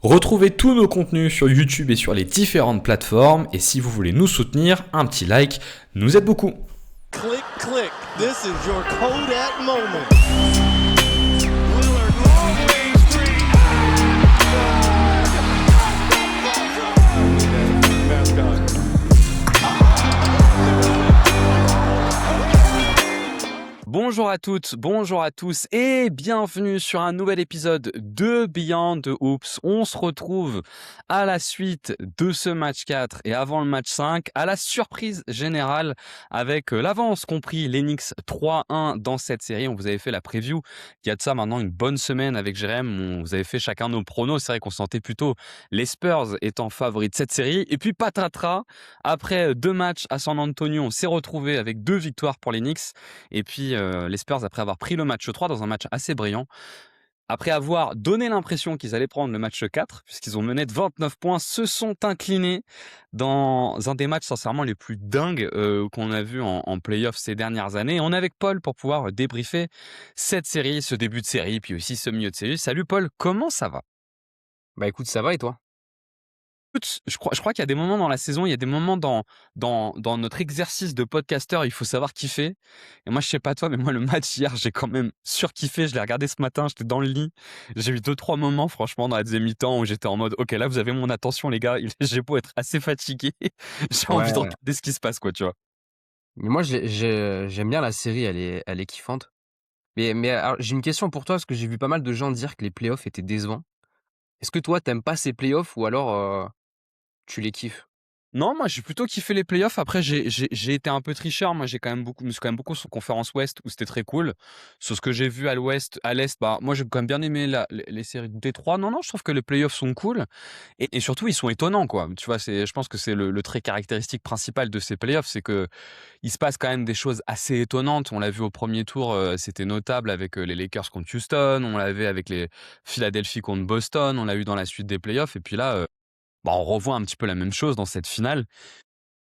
Retrouvez tous nos contenus sur YouTube et sur les différentes plateformes. Et si vous voulez nous soutenir, un petit like nous aide beaucoup. Click, click. This is your Kodak moment. Bonjour à toutes, bonjour à tous et bienvenue sur un nouvel épisode de Beyond the Hoops. On se retrouve à la suite de ce match 4 et avant le match 5, à la surprise générale avec l'avance compris l'Enix 3-1 dans cette série. On vous avait fait la preview il y a de ça maintenant une bonne semaine avec Jérém. On vous avait fait chacun nos pronos. C'est vrai qu'on sentait plutôt les Spurs étant favoris de cette série. Et puis patatras, après 2 matchs à San Antonio, on s'est retrouvé avec 2 victoires pour l'Enix. Et puis les Spurs, après avoir pris le match 3 dans un match assez brillant, après avoir donné l'impression qu'ils allaient prendre le match 4, puisqu'ils ont mené de 29 points, se sont inclinés dans un des matchs sincèrement les plus dingues qu'on a vu en play-off ces dernières années. On est avec Paul pour pouvoir débriefer cette série, ce début de série, puis aussi ce milieu de série. Salut Paul, comment ça va? Bah écoute, ça va et toi? Écoute, je crois qu'il y a des moments dans la saison, il y a des moments dans notre exercice de podcasteur, il faut savoir kiffer. Et moi, je sais pas toi, mais moi, le match hier, j'ai quand même surkiffé. Je l'ai regardé ce matin, j'étais dans le lit. J'ai eu 2-3 moments, franchement, dans la deuxième mi-temps où j'étais en mode, ok, là, vous avez mon attention, les gars. J'ai beau être assez fatigué, j'ai envie de Ouais, regarder ce qui se passe, quoi, tu vois. mais moi j'aime bien la série, elle est kiffante. Mais alors, j'ai une question pour toi, parce que j'ai vu pas mal de gens dire que les playoffs étaient décevants. Est-ce que toi, t'aimes pas ces playoffs ou alors tu les kiffes? Non, moi j'ai plutôt kiffé les playoffs. Après, j'ai été un peu tricheur. Moi, je me suis quand même beaucoup sur conférence Ouest où c'était très cool. Sur ce que j'ai vu à l'Ouest, à l'Est, bah moi j'ai quand même bien aimé les séries de Détroit. Non, non, je trouve que les playoffs sont cool et surtout ils sont étonnants, quoi. Tu vois, je pense que c'est le trait caractéristique principal de ces playoffs, c'est que il se passe quand même des choses assez étonnantes. On l'a vu au premier tour, c'était notable avec les Lakers contre Houston. On l'avait avec les Philadelphie contre Boston. On l'a eu dans la suite des playoffs et puis là. Bah, on revoit un petit peu la même chose dans cette finale,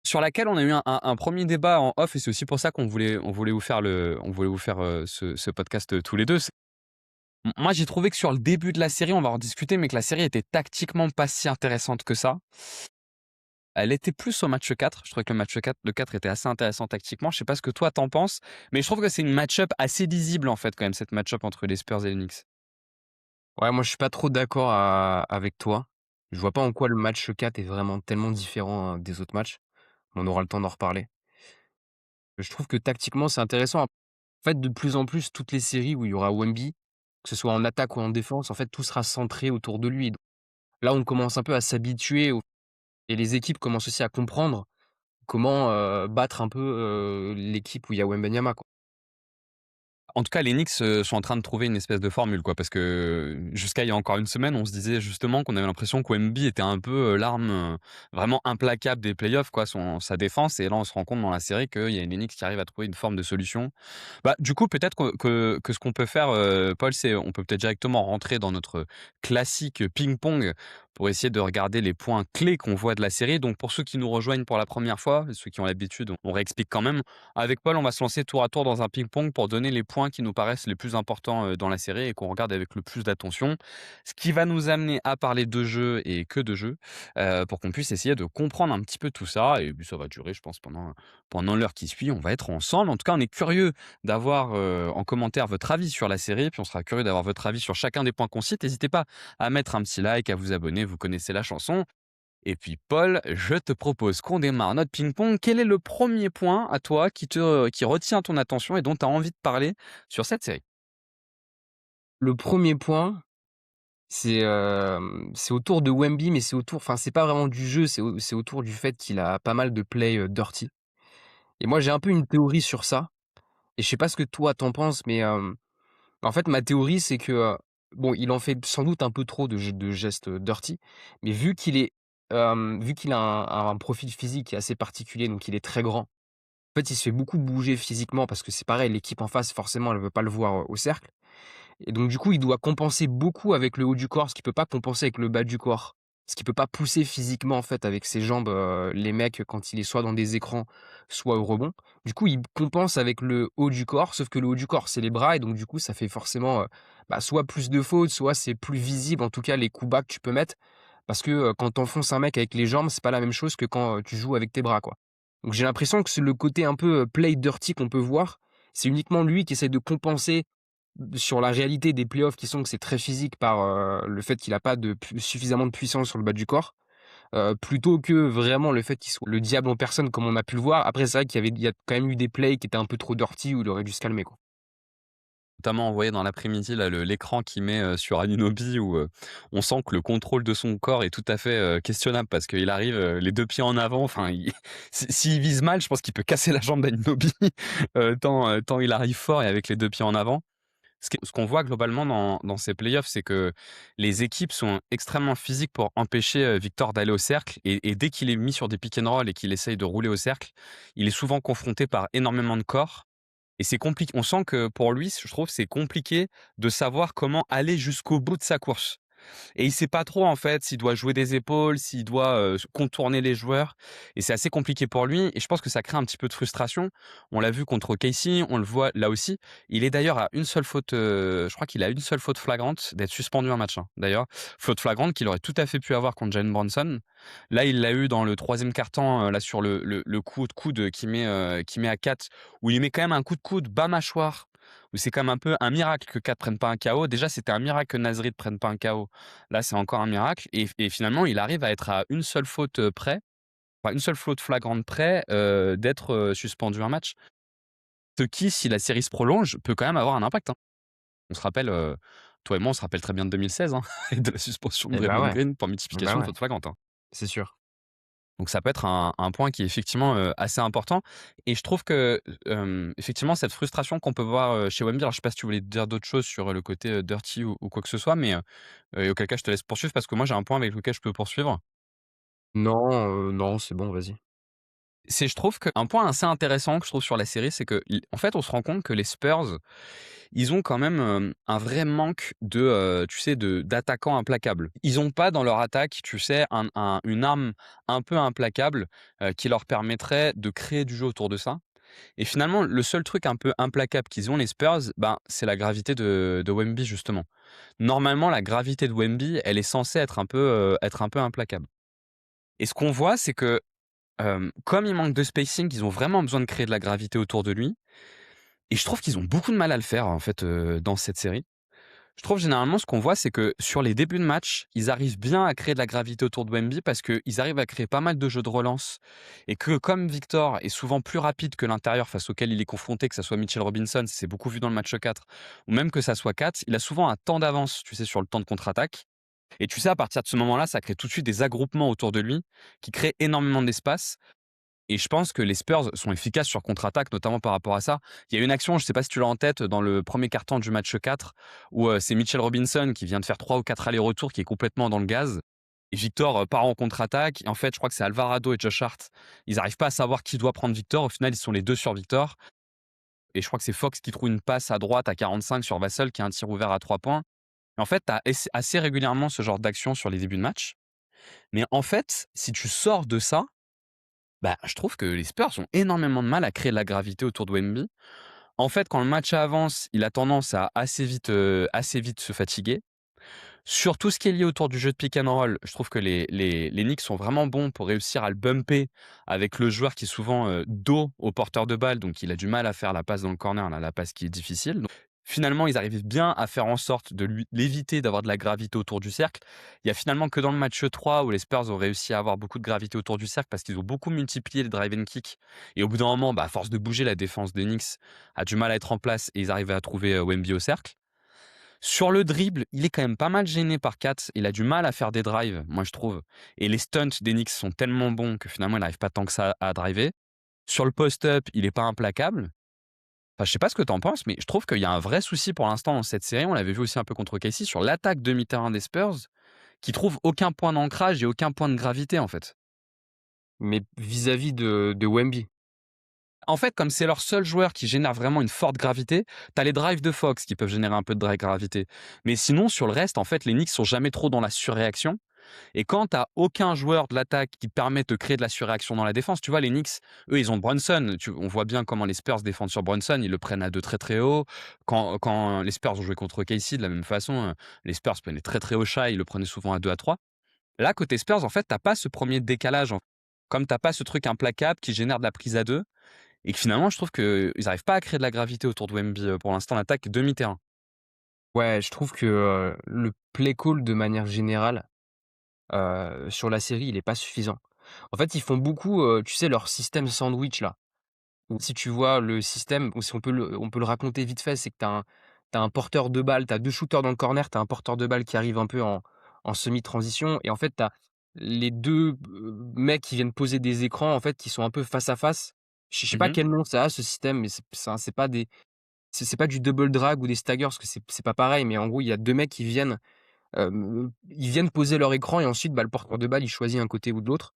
sur laquelle on a eu un premier débat en off et c'est aussi pour ça qu'on voulait vous faire ce podcast tous les deux. Moi, j'ai trouvé que sur le début de la série, on va en discuter, mais que la série était tactiquement pas si intéressante que ça. Elle était plus au match 4. Je trouvais que le 4 était assez intéressant tactiquement. Je sais pas ce que toi t'en penses, mais je trouve que c'est une match-up assez lisible en fait quand même, cette match-up entre les Spurs et les Knicks. Ouais, moi je suis pas trop d'accord avec toi. Je vois pas en quoi le match 4 est vraiment tellement différent des autres matchs. On aura le temps d'en reparler. Je trouve que tactiquement c'est intéressant. En fait, de plus en plus, toutes les séries où il y aura Wemby, que ce soit en attaque ou en défense, en fait, tout sera centré autour de lui. Là, on commence un peu à s'habituer et les équipes commencent aussi à comprendre comment, battre un peu, l'équipe où il y a Wembanyama, quoi. En tout cas, les Knicks, sont en train de trouver une espèce de formule, quoi, parce que jusqu'à il y a encore une semaine, on se disait justement qu'on avait l'impression que Wemby était un peu, l'arme, vraiment implacable des playoffs, quoi, sa défense et là, on se rend compte dans la série qu'il y a les Knicks qui arrivent à trouver une forme de solution. Bah, du coup, peut-être que ce qu'on peut faire, Paul, c'est on peut peut-être directement rentrer dans notre classique ping-pong pour essayer de regarder les points clés qu'on voit de la série. Donc pour ceux qui nous rejoignent pour la première fois, ceux qui ont l'habitude, on réexplique quand même. Avec Paul, on va se lancer tour à tour dans un ping-pong pour donner les points qui nous paraissent les plus importants dans la série et qu'on regarde avec le plus d'attention. Ce qui va nous amener à parler de jeux et que de jeux pour qu'on puisse essayer de comprendre un petit peu tout ça. Et puis ça va durer, je pense, pendant l'heure qui suit. On va être ensemble. En tout cas, on est curieux d'avoir en commentaire votre avis sur la série. Puis on sera curieux d'avoir votre avis sur chacun des points qu'on cite. N'hésitez pas à mettre un petit like, à vous abonner. Vous connaissez la chanson. Et puis Paul, je te propose qu'on démarre notre ping-pong. Quel est le premier point à toi qui retient ton attention et dont tu as envie de parler sur cette série? Le premier point, c'est autour de Wemby, mais c'est pas vraiment du jeu, c'est autour du fait qu'il a pas mal de play, dirty et moi, j'ai un peu une théorie sur ça et je sais pas ce que toi t'en penses, mais en fait, ma théorie, c'est que, bon, il en fait sans doute un peu trop de gestes, dirty, mais vu qu'il a un profil physique qui est assez particulier, donc il est très grand. En fait, il se fait beaucoup bouger physiquement parce que c'est pareil, l'équipe en face, forcément, elle veut pas le voir, au cercle et donc du coup, il doit compenser beaucoup avec le haut du corps, ce qu'il peut pas compenser avec le bas du corps Parce qu'il peut pas pousser physiquement, en fait, avec ses jambes, les mecs, quand il est soit dans des écrans, soit au rebond. Du coup, il compense avec le haut du corps, sauf que le haut du corps, c'est les bras et donc du coup, ça fait forcément, soit plus de fautes, soit c'est plus visible, en tout cas, les coups bas que tu peux mettre. Parce que, quand tu enfonces un mec avec les jambes, c'est pas la même chose que quand, tu joues avec tes bras, quoi. Donc j'ai l'impression que c'est le côté un peu, play dirty qu'on peut voir, c'est uniquement lui qui essaie de compenser sur la réalité des playoffs qui sont que c'est très physique par, le fait qu'il a pas de suffisamment de puissance sur le bas du corps, plutôt que vraiment le fait qu'il soit le diable en personne comme on a pu le voir. Après c'est vrai il y a quand même eu des plays qui étaient un peu trop dirty où il aurait dû se calmer, quoi. Notamment, on voyait dans l'après-midi là l'écran qu'il met, sur Anunoby où, on sent que le contrôle de son corps est tout à fait, questionnable parce qu'il arrive, les 2 pieds en avant, enfin il s'il vise mal, je pense qu'il peut casser la jambe d'Anunoby, tant il arrive fort et avec les 2 pieds en avant. Ce qu'on voit globalement dans ces playoffs, c'est que les équipes sont extrêmement physiques pour empêcher, Victor d'aller au cercle et dès qu'il est mis sur des pick and roll et qu'il essaye de rouler au cercle, il est souvent confronté par énormément de corps et c'est compliqué. On sent que pour lui, je trouve, c'est compliqué de savoir comment aller jusqu'au bout de sa course. Et il sait pas trop en fait s'il doit jouer des épaules, s'il doit, contourner les joueurs et c'est assez compliqué pour lui et je pense que ça crée un petit peu de frustration. On l'a vu contre Casey, on le voit là aussi. Il est d'ailleurs à une seule faute, je crois qu'il a une seule faute flagrante d'être suspendu un match, hein, d'ailleurs. Faute flagrante qu'il aurait tout à fait pu avoir contre Jalen Brunson. Là, il l'a eu dans le 3e quart-temps, là sur le coup de coude qu'il met à 4 où il met quand même un coup de coude bas mâchoire, où c'est quand même un peu un miracle que 4 prenne pas un KO. Déjà, c'était un miracle que Nasrid prenne pas un KO. Là, c'est encore un miracle et finalement, il arrive à être à une seule faute, près, enfin une seule faute flagrante près, d'être, suspendu un match. Ce qui, si la série se prolonge, peut quand même avoir un impact, hein. On se rappelle, toi et moi, on se rappelle très bien de 2016, hein, et de la suspension de Et bah, Draymond ouais, Green pour bah, multiplication de ouais, fautes flagrantes, hein. c'est sûr. Donc ça peut être un point qui est effectivement, assez important et je trouve que, effectivement cette frustration qu'on peut voir, chez Wemby, alors je sais pas si tu voulais dire d'autres choses sur le côté, dirty ou quoi que ce soit, mais, et auquel cas je te laisse poursuivre parce que moi j'ai un point avec lequel je peux poursuivre. Non, non, c'est bon, vas-y. C'est je trouve qu'un point assez intéressant que je trouve sur la série, c'est que en fait, on se rend compte que les Spurs, ils ont quand même, un vrai manque de, tu sais, d'attaquants implacables. Ils ont pas dans leur attaque, tu sais, une arme un peu implacable, qui leur permettrait de créer du jeu autour de ça et finalement, le seul truc un peu implacable qu'ils ont les Spurs, ben, c'est la gravité de Wemby justement. Normalement, la gravité de Wemby, elle est censée être un peu implacable et ce qu'on voit, c'est que comme il manque de spacing, ils ont vraiment besoin de créer de la gravité autour de lui et je trouve qu'ils ont beaucoup de mal à le faire en fait, dans cette série. Je trouve généralement ce qu'on voit, c'est que sur les débuts de match, ils arrivent bien à créer de la gravité autour de Wemby parce qu'ils arrivent à créer pas mal de jeux de relance et que comme Victor est souvent plus rapide que l'intérieur face auquel il est confronté, que ça soit Mitchell Robinson, c'est beaucoup vu dans le match 4, ou même que ça soit 4, il a souvent un temps d'avance, tu sais, sur le temps de contre-attaque et tu sais, à partir de ce moment-là, ça crée tout de suite des agroupements autour de lui qui créent énormément d'espace et je pense que les Spurs sont efficaces sur contre-attaque, notamment par rapport à ça. Il y a une action, je ne sais pas si tu l'as en tête, dans le premier quart-temps du match 4, où c'est Mitchell Robinson qui vient de faire 3 ou 4 allers-retours, qui est complètement dans le gaz. Et Victor part en contre-attaque. Et en fait, je crois que c'est Alvarado et Josh Hart. Ils n'arrivent pas à savoir qui doit prendre Victor. Au final, ils sont les deux sur Victor. Et je crois que c'est Fox qui trouve une passe à droite à 45 sur Vassell, qui a un tir ouvert à 3 points. Et en fait, tu as assez régulièrement ce genre d'action sur les débuts de match. Mais en fait, si tu sors de ça, bah, je trouve que les Spurs ont énormément de mal à créer de la gravité autour de Wemby. En fait, quand le match avance, il a tendance à assez vite se fatiguer. Sur tout ce qui est lié autour du jeu de pick and roll, je trouve que les Knicks sont vraiment bons pour réussir à le bumper avec le joueur qui est souvent, dos au porteur de balle, donc il a du mal à faire la passe dans le corner, là, la passe qui est difficile. Donc finalement, ils arrivent bien à faire en sorte de l'éviter d'avoir de la gravité autour du cercle. Il y a finalement que dans le match 3 où les Spurs ont réussi à avoir beaucoup de gravité autour du cercle parce qu'ils ont beaucoup multiplié les drive and kick et au bout d'un moment, bah, à force de bouger, la défense des Knicks a du mal à être en place et ils arrivaient à trouver, Wemby au cercle. Sur le dribble, il est quand même pas mal gêné par Kat. Il a du mal à faire des drives, moi je trouve. Et les stunts des Knicks sont tellement bons que finalement il n'arrive pas tant que ça à driver. Sur le post-up, il est pas implacable. Enfin, je sais pas ce que tu en penses, mais je trouve qu'il y a un vrai souci pour l'instant dans cette série. On l'avait vu aussi un peu contre Casey sur l'attaque demi-terrain des Spurs, qui trouve aucun point d'ancrage et aucun point de gravité en fait. Mais vis-à-vis de Wemby. En fait, comme c'est leur seul joueur qui génère vraiment une forte gravité, t'as les drives de Fox qui peuvent générer un peu de gravité. Mais sinon, sur le reste, en fait, les Knicks sont jamais trop dans la surréaction. Et quand tu as aucun joueur de l'attaque qui permet de créer de la surréaction dans la défense, tu vois, les Knicks, eux, ils ont Brunson. On voit bien comment les Spurs défendent sur Brunson. Ils le prennent à 2 très très haut. Quand les Spurs ont joué contre KC, de la même façon, les Spurs prenaient très très haut chat. Ils le prenaient souvent à 2 à 3. Là, côté Spurs, en fait, t'as pas ce premier décalage. Comme t'as pas ce truc implacable qui génère de la prise à 2. Et que finalement, je trouve qu'ils n'arrivent pas à créer de la gravité autour de Wemby. Pour l'instant, l'attaque demi-terrain. Ouais, je trouve que, le play call de manière générale, sur la série, il est pas suffisant. En fait, ils font beaucoup, tu sais, leur système sandwich là. Ou si tu vois le système, ou si on peut le raconter vite fait, c'est que tu as un porteur de balle, tu as 2 shooters dans le corner, tu as un porteur de balle qui arrive un peu en semi-transition et en fait, tu as les 2 mecs qui viennent poser des écrans, en fait, qui sont un peu face à face. Je sais pas Mhm. quel nom ça a ce système, mais c'est pas des c'est pas du double drag ou des staggers parce que c'est pas pareil, mais en gros, il y a 2 mecs qui viennent, ils viennent poser leur écran et ensuite, bah, le porteur de balle, il choisit un côté ou de l'autre.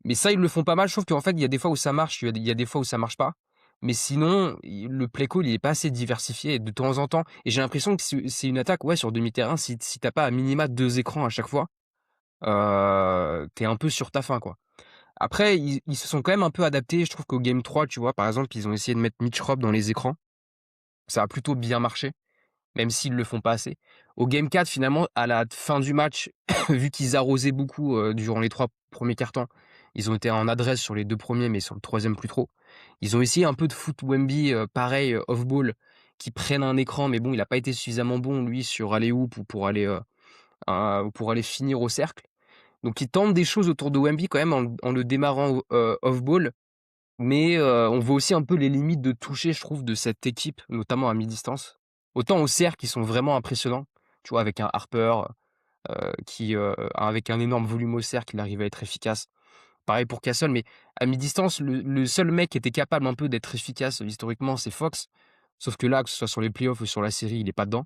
Mais ça, ils le font pas mal. Je trouve qu'en fait, il y a des fois où ça marche, il y a des fois où ça marche pas. Mais sinon, le play call, il est pas assez diversifié de temps en temps. Et j'ai l'impression que c'est une attaque, ouais, sur demi-terrain. Si t'as pas à minima 2 écrans à chaque fois, tu un peu sur ta faim, quoi. Après, ils se sont quand même un peu adaptés. Je trouve qu'au game 3, tu vois, par exemple, ils ont essayé de mettre Mitch Rob dans les écrans. Ça a plutôt bien marché, même s'ils le font pas assez. Au game 4, finalement, à la fin du match, vu qu'ils arrosaient beaucoup, durant les 3 premiers quart-temps, ils ont été en adresse sur les 2 premiers, mais sur le troisième plus trop. Ils ont essayé un peu de foot Wemby, pareil, off ball, qui prennent un écran, mais bon, il a pas été suffisamment bon lui sur alley-oop ou pour aller finir au cercle. Donc ils tentent des choses autour de Wemby quand même en le démarrant, off ball, mais on voit aussi un peu les limites de toucher, je trouve, de cette équipe, notamment à mi-distance. Autant au cercle, ils sont vraiment impressionnants, tu vois? Avec un Harper, avec un énorme volume au cercle, il arrive à être efficace. Pareil pour Castle, mais à mi-distance, le seul mec qui était capable un peu d'être efficace, historiquement, c'est Fox. Sauf que là, que ce soit sur les playoffs ou sur la série, il est pas dedans.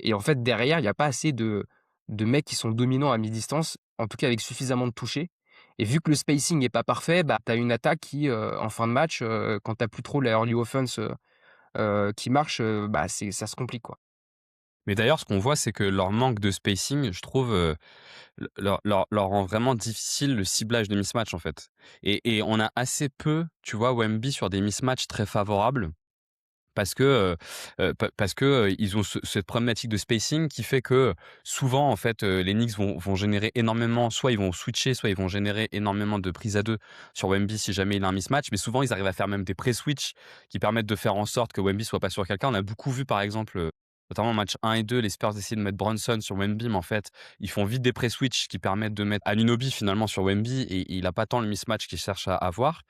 Et en fait, derrière, il y a pas assez de mecs qui sont dominants à mi-distance, en tout cas avec suffisamment de toucher. Et vu que le spacing est pas parfait, bah, tu as une attaque qui, en fin de match, quand tu plus trop la early offense, qui marche, bah, ça se complique, quoi. Mais d'ailleurs, ce qu'on voit, c'est que leur manque de spacing, je trouve, leur rend vraiment difficile le ciblage de mismatch, en fait. Et on a assez peu, tu vois, Wemby sur des mismatchs très favorables parce que, parce que, ils ont cette problématique de spacing qui fait que souvent, en fait, les Knicks vont générer énormément, soit ils vont switcher, soit ils vont générer énormément de prises à 2 sur Wemby si jamais il a un mismatch. Mais souvent, ils arrivent à faire même des pré-switch qui permettent de faire en sorte que Wemby soit pas sur quelqu'un. On a beaucoup vu, par exemple, notamment en match 1 et 2, les Spurs essayer de mettre Brunson sur Wemby, mais en fait, ils font vite des pré-switch qui permettent de mettre Anunoby finalement sur Wemby et il a pas tant le mismatch qu'il cherche à avoir.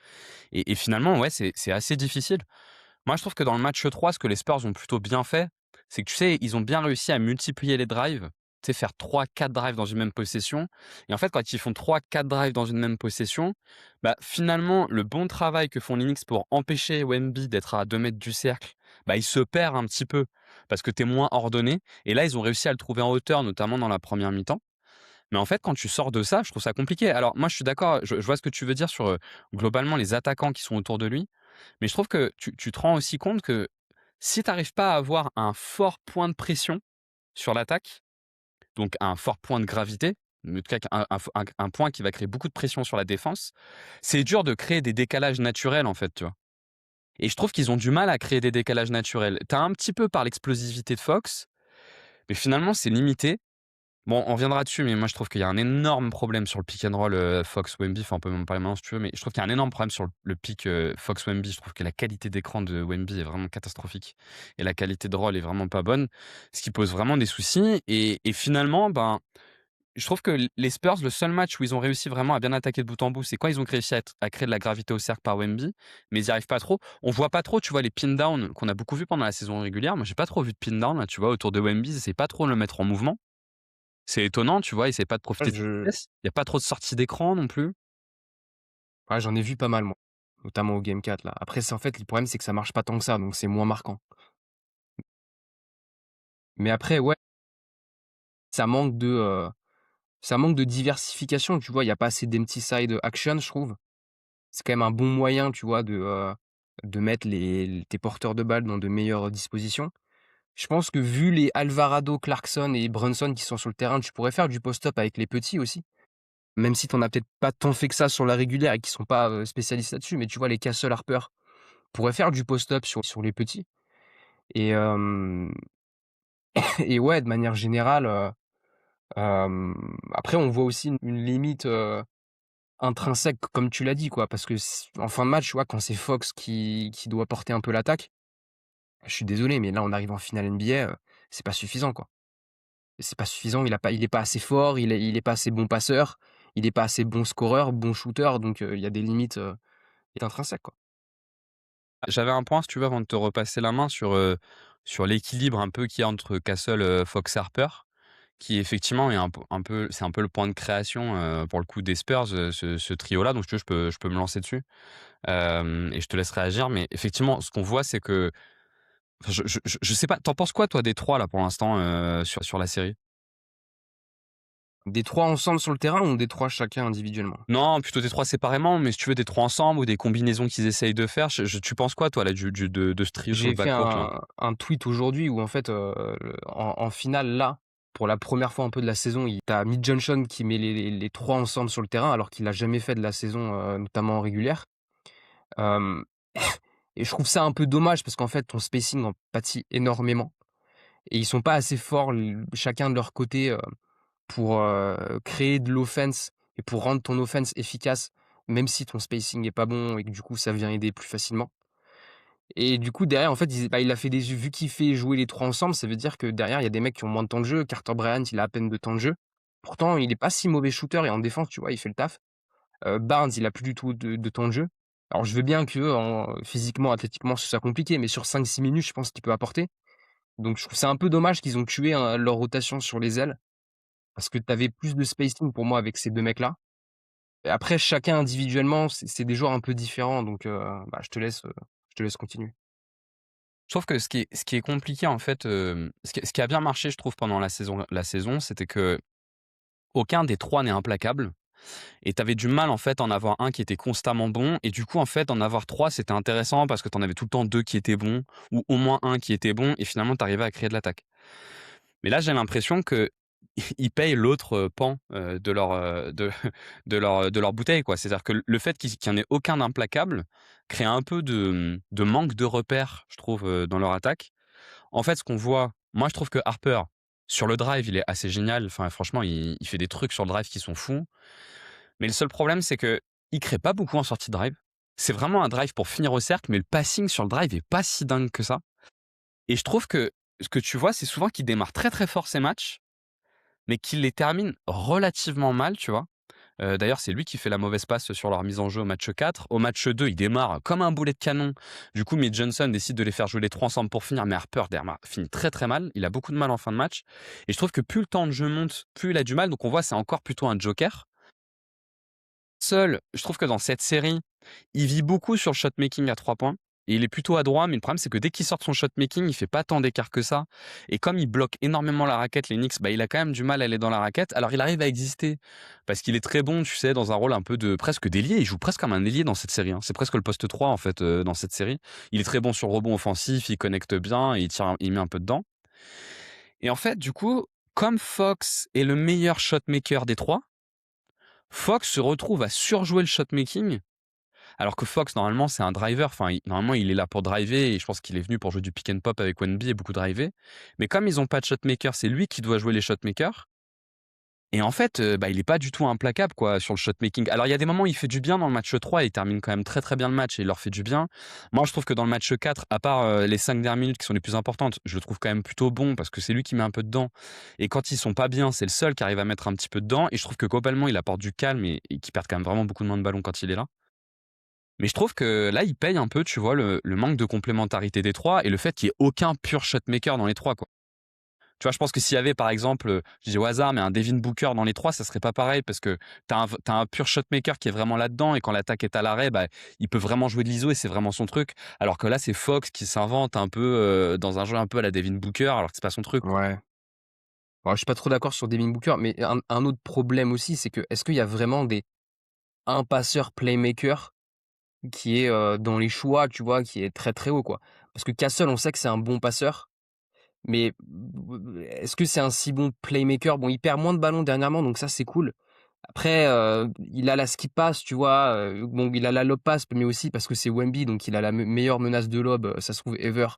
Et finalement, ouais, c'est assez difficile. Moi, je trouve que dans le match 3, ce que les Spurs ont plutôt bien fait, c'est que tu sais, ils ont bien réussi à multiplier les drives, tu sais, faire 3-4 drives dans une même possession. Et en fait, quand ils font 3-4 drives dans une même possession, bah, finalement, le bon travail que font les Knicks pour empêcher Wemby d'être à 2 mètres du cercle, bah, il se perd un petit peu parce que tu es moins ordonné. Et là, ils ont réussi à le trouver en hauteur, notamment dans la première mi-temps. Mais en fait, quand tu sors de ça, je trouve ça compliqué. Alors, moi, je suis d'accord, je vois ce que tu veux dire sur globalement les attaquants qui sont autour de lui. Mais je trouve que tu te rends aussi compte que si tu n'arrives pas à avoir un fort point de pression sur l'attaque, donc un fort point de gravité, en tout cas un point qui va créer beaucoup de pression sur la défense, c'est dur de créer des décalages naturels, en fait, tu vois. Et je trouve qu'ils ont du mal à créer des décalages naturels. Tu as un petit peu par l'explosivité de Fox, mais finalement, c'est limité. Bon, on reviendra dessus, mais moi je trouve qu'il y a un énorme problème sur le pick and roll Fox-Wemby. Enfin, on peut même parler maintenant si tu veux, mais je trouve qu'il y a un énorme problème sur le pick Fox-Wemby. Je trouve que la qualité d'écran de Wemby est vraiment catastrophique et la qualité de roll est vraiment pas bonne, ce qui pose vraiment des soucis. Et finalement, ben, je trouve que les Spurs, le seul match où ils ont réussi vraiment à bien attaquer de bout en bout, c'est quand ils ont réussi à créer de la gravité au cercle par Wemby, mais ils n'y arrivent pas trop. On voit pas trop, tu vois, les pin down qu'on a beaucoup vu pendant la saison régulière. Moi, j'ai pas trop vu de pin down, là, tu vois, autour de Wemby. Ils essaient pas trop de le mettre en mouvement. C'est étonnant, tu vois? Il essaie pas de Moi, profiter de sa vitesse. Il y a pas trop de sorties d'écran non plus. ouais, j'en ai vu pas mal moi, notamment au game 4 là. Après c'est en fait, le problème c'est que ça marche pas tant que ça, donc c'est moins marquant. Mais après ouais, ça manque de, heu, ça manque de diversification, tu vois? Il y a pas assez d'empty side action, je trouve. C'est quand même un bon moyen, tu vois, de mettre tes porteurs de balles dans de meilleures dispositions. Je pense que vu les Alvarado, Clarkson et Brunson qui sont sur le terrain, tu pourrais faire du post-up avec les petits aussi. Même si tu en as peut-être pas tant fait que ça sur la régulière et qui sont pas, spécialistes là-dessus, mais tu vois les Castle, Harper pourraient faire du post-up sur les petits et et ouais, de manière générale, après on voit aussi une limite, intrinsèque comme tu l'as dit quoi, parce que en fin de match, tu vois, quand c'est Fox qui doit porter un peu l'attaque, je suis désolé, mais là on arrive en finale NBA, c'est pas suffisant quoi. C'est pas suffisant, il est pas assez fort, il est pas assez bon passeur, il est pas assez bon scoreur, bon shooter, donc il y a des limites, intrinsèques, quoi. J'avais un point, si tu veux, avant de te repasser la main sur l'équilibre un peu qu'il y a entre Castle, Fox, Harper, qui effectivement est un peu c'est un peu le point de création, pour le coup des Spurs, ce trio-là, donc si tu veux, je peux me lancer dessus, et je te laisse réagir. Mais effectivement, ce qu'on voit, c'est que enfin, je sais pas, tu penses quoi toi des 3 là pour l'instant, sur la série? Des 3 ensemble sur le terrain ou des 3 chacun individuellement? Non, plutôt des 3 séparément, mais si tu veux des 3 ensemble ou des combinaisons qu'ils essayent de faire. Tu penses quoi toi là du de ce trio sur le J'ai fait backcourt là? un tweet aujourd'hui où en fait, en finale là, pour la première fois un peu de la saison, tu as Mitch Johnson qui met les 3 ensemble sur le terrain alors qu'il l'a jamais fait de la saison, notamment en régulière. Hem Et je trouve ça un peu dommage parce qu'en fait ton spacing en pâtit énormément et ils sont pas assez forts chacun de leur côté, pour, créer de l'offense et pour rendre ton offense efficace, même si ton spacing est pas bon et que du coup ça vient aider plus facilement. Et du coup derrière en fait il a fait des vu qu'il fait jouer les 3 ensemble, ça veut dire que derrière il y a des mecs qui ont moins de temps de jeu. Carter Bryant, il a à peine de temps de jeu. Pourtant il est pas si mauvais shooter et en défense, tu vois, il fait le taf. Barnes, il a plus du tout de temps de jeu. Alors je veux bien que physiquement, athlétiquement, ce soit compliqué, mais sur 5-6 minutes, je pense qu'il peut apporter. Donc je trouve ça un peu dommage qu'ils ont tué, leur rotation sur les ailes, parce que tu avais plus de spacing pour moi avec ces 2 mecs-là. Et après chacun individuellement, c'est des joueurs un peu différents, donc bah, je te laisse continuer. Je trouve que ce qui est compliqué en fait, ce qui a bien marché je trouve pendant la saison, c'était que aucun des 3 n'est implacable et tu avais du mal en fait à en avoir un qui était constamment bon et du coup en fait en avoir 3 c'était intéressant parce que tu en avais tout le temps 2 qui étaient bons ou au moins un qui était bon et finalement tu arrivais à créer de l'attaque. Mais là j'ai l'impression que ils payent l'autre, pan, de leur bouteille, quoi. C'est-à-dire que le fait qu'il y en ait aucun d'implacable crée un peu de manque de repères, je trouve, dans leur attaque. En fait, ce qu'on voit moi, je trouve que Harper, sur le drive, il est assez génial. Enfin, franchement, il fait des trucs sur le drive qui sont fous. Mais le seul problème, c'est qu'il crée pas beaucoup en sortie de drive. C'est vraiment un drive pour finir au cercle, mais le passing sur le drive est pas si dingue que ça. Et je trouve que ce que tu vois, c'est souvent qu'il démarre très, très fort ses matchs mais qu'il les termine relativement mal, tu vois? D'ailleurs, c'est lui qui fait la mauvaise passe sur leur mise en jeu au match 4. Au match 2, il démarre comme un boulet de canon. Du coup, Mitch Johnson décide de les faire jouer les 3 ensemble pour finir, mais Harper derrière finit très, très mal. Il a beaucoup de mal en fin de match et je trouve que plus le temps de jeu monte, plus il a du mal, donc on voit c'est encore plutôt un joker. Seul, je trouve que dans cette série, il vit beaucoup sur le shot making à 3 points et il est plutôt adroit, mais le problème c'est que dès qu'il sort de son shot making, il fait pas tant d'écart que ça et comme il bloque énormément la raquette, les Knicks, bah, il a quand même du mal à aller dans la raquette. Alors il arrive à exister parce qu'il est très bon, tu sais, dans un rôle un peu de presque d'ailier, il joue presque comme un ailier dans cette série, hein. C'est presque le poste 3 en fait, dans cette série. Il est très bon sur le rebond offensif, il connecte bien et il met un peu dedans et en fait, du coup, comme Fox est le meilleur shot maker des 3, Fox se retrouve à surjouer le shot making alors que Fox, normalement, c'est un driver. Enfin, normalement, il est là pour driver et je pense qu'il est venu pour jouer du pick and pop avec Wemby et beaucoup driver. Mais comme ils n'ont pas de shotmaker, c'est lui qui doit jouer les shotmakers. Et en fait, bah, il est pas du tout implacable quoi, sur le shotmaking. Alors, il y a des moments où il fait du bien dans le match 3, il termine quand même très très bien le match et il leur fait du bien. Moi, je trouve que dans le match 4, à part les 5 dernières minutes qui sont les plus importantes, je le trouve quand même plutôt bon parce que c'est lui qui met un peu dedans. Et quand ils sont pas bien, c'est le seul qui arrive à mettre un petit peu dedans. Et je trouve que globalement, il apporte du calme et qu'il perd quand même vraiment beaucoup de moins de ballons quand il est là. Mais je trouve que là, il paye un peu, tu vois, le manque de complémentarité des 3 et le fait qu'il y ait aucun pur shotmaker dans les 3 quoi. Tu vois, je pense que s'il y avait par exemple, je dis au hasard, mais un Devin Booker dans les 3 ça serait pas pareil parce que t'as un pur shotmaker qui est vraiment là-dedans et quand l'attaque est à l'arrêt, bah, il peut vraiment jouer de l'ISO et c'est vraiment son truc. Alors que là, c'est Fox qui s'invente un peu, dans un jeu un peu à la Devin Booker alors que c'est pas son truc, quoi. Ouais. Ouais, je suis pas trop d'accord sur Devin Booker, mais un autre problème aussi, c'est que est-ce qu'il y a vraiment un passeur playmaker qui est, dans les choix, tu vois, qui est très, très haut, quoi? Parce que Castle, on sait que c'est un bon passeur, Mais est-ce que c'est un si bon playmaker? Bon, il perd moins de ballons dernièrement, donc ça, c'est cool. Après, il a la skip pass, tu vois? Bon, il a la lob pass, mais aussi parce que c'est Wemby, donc il a la meilleure menace de lob, ça se trouve ever.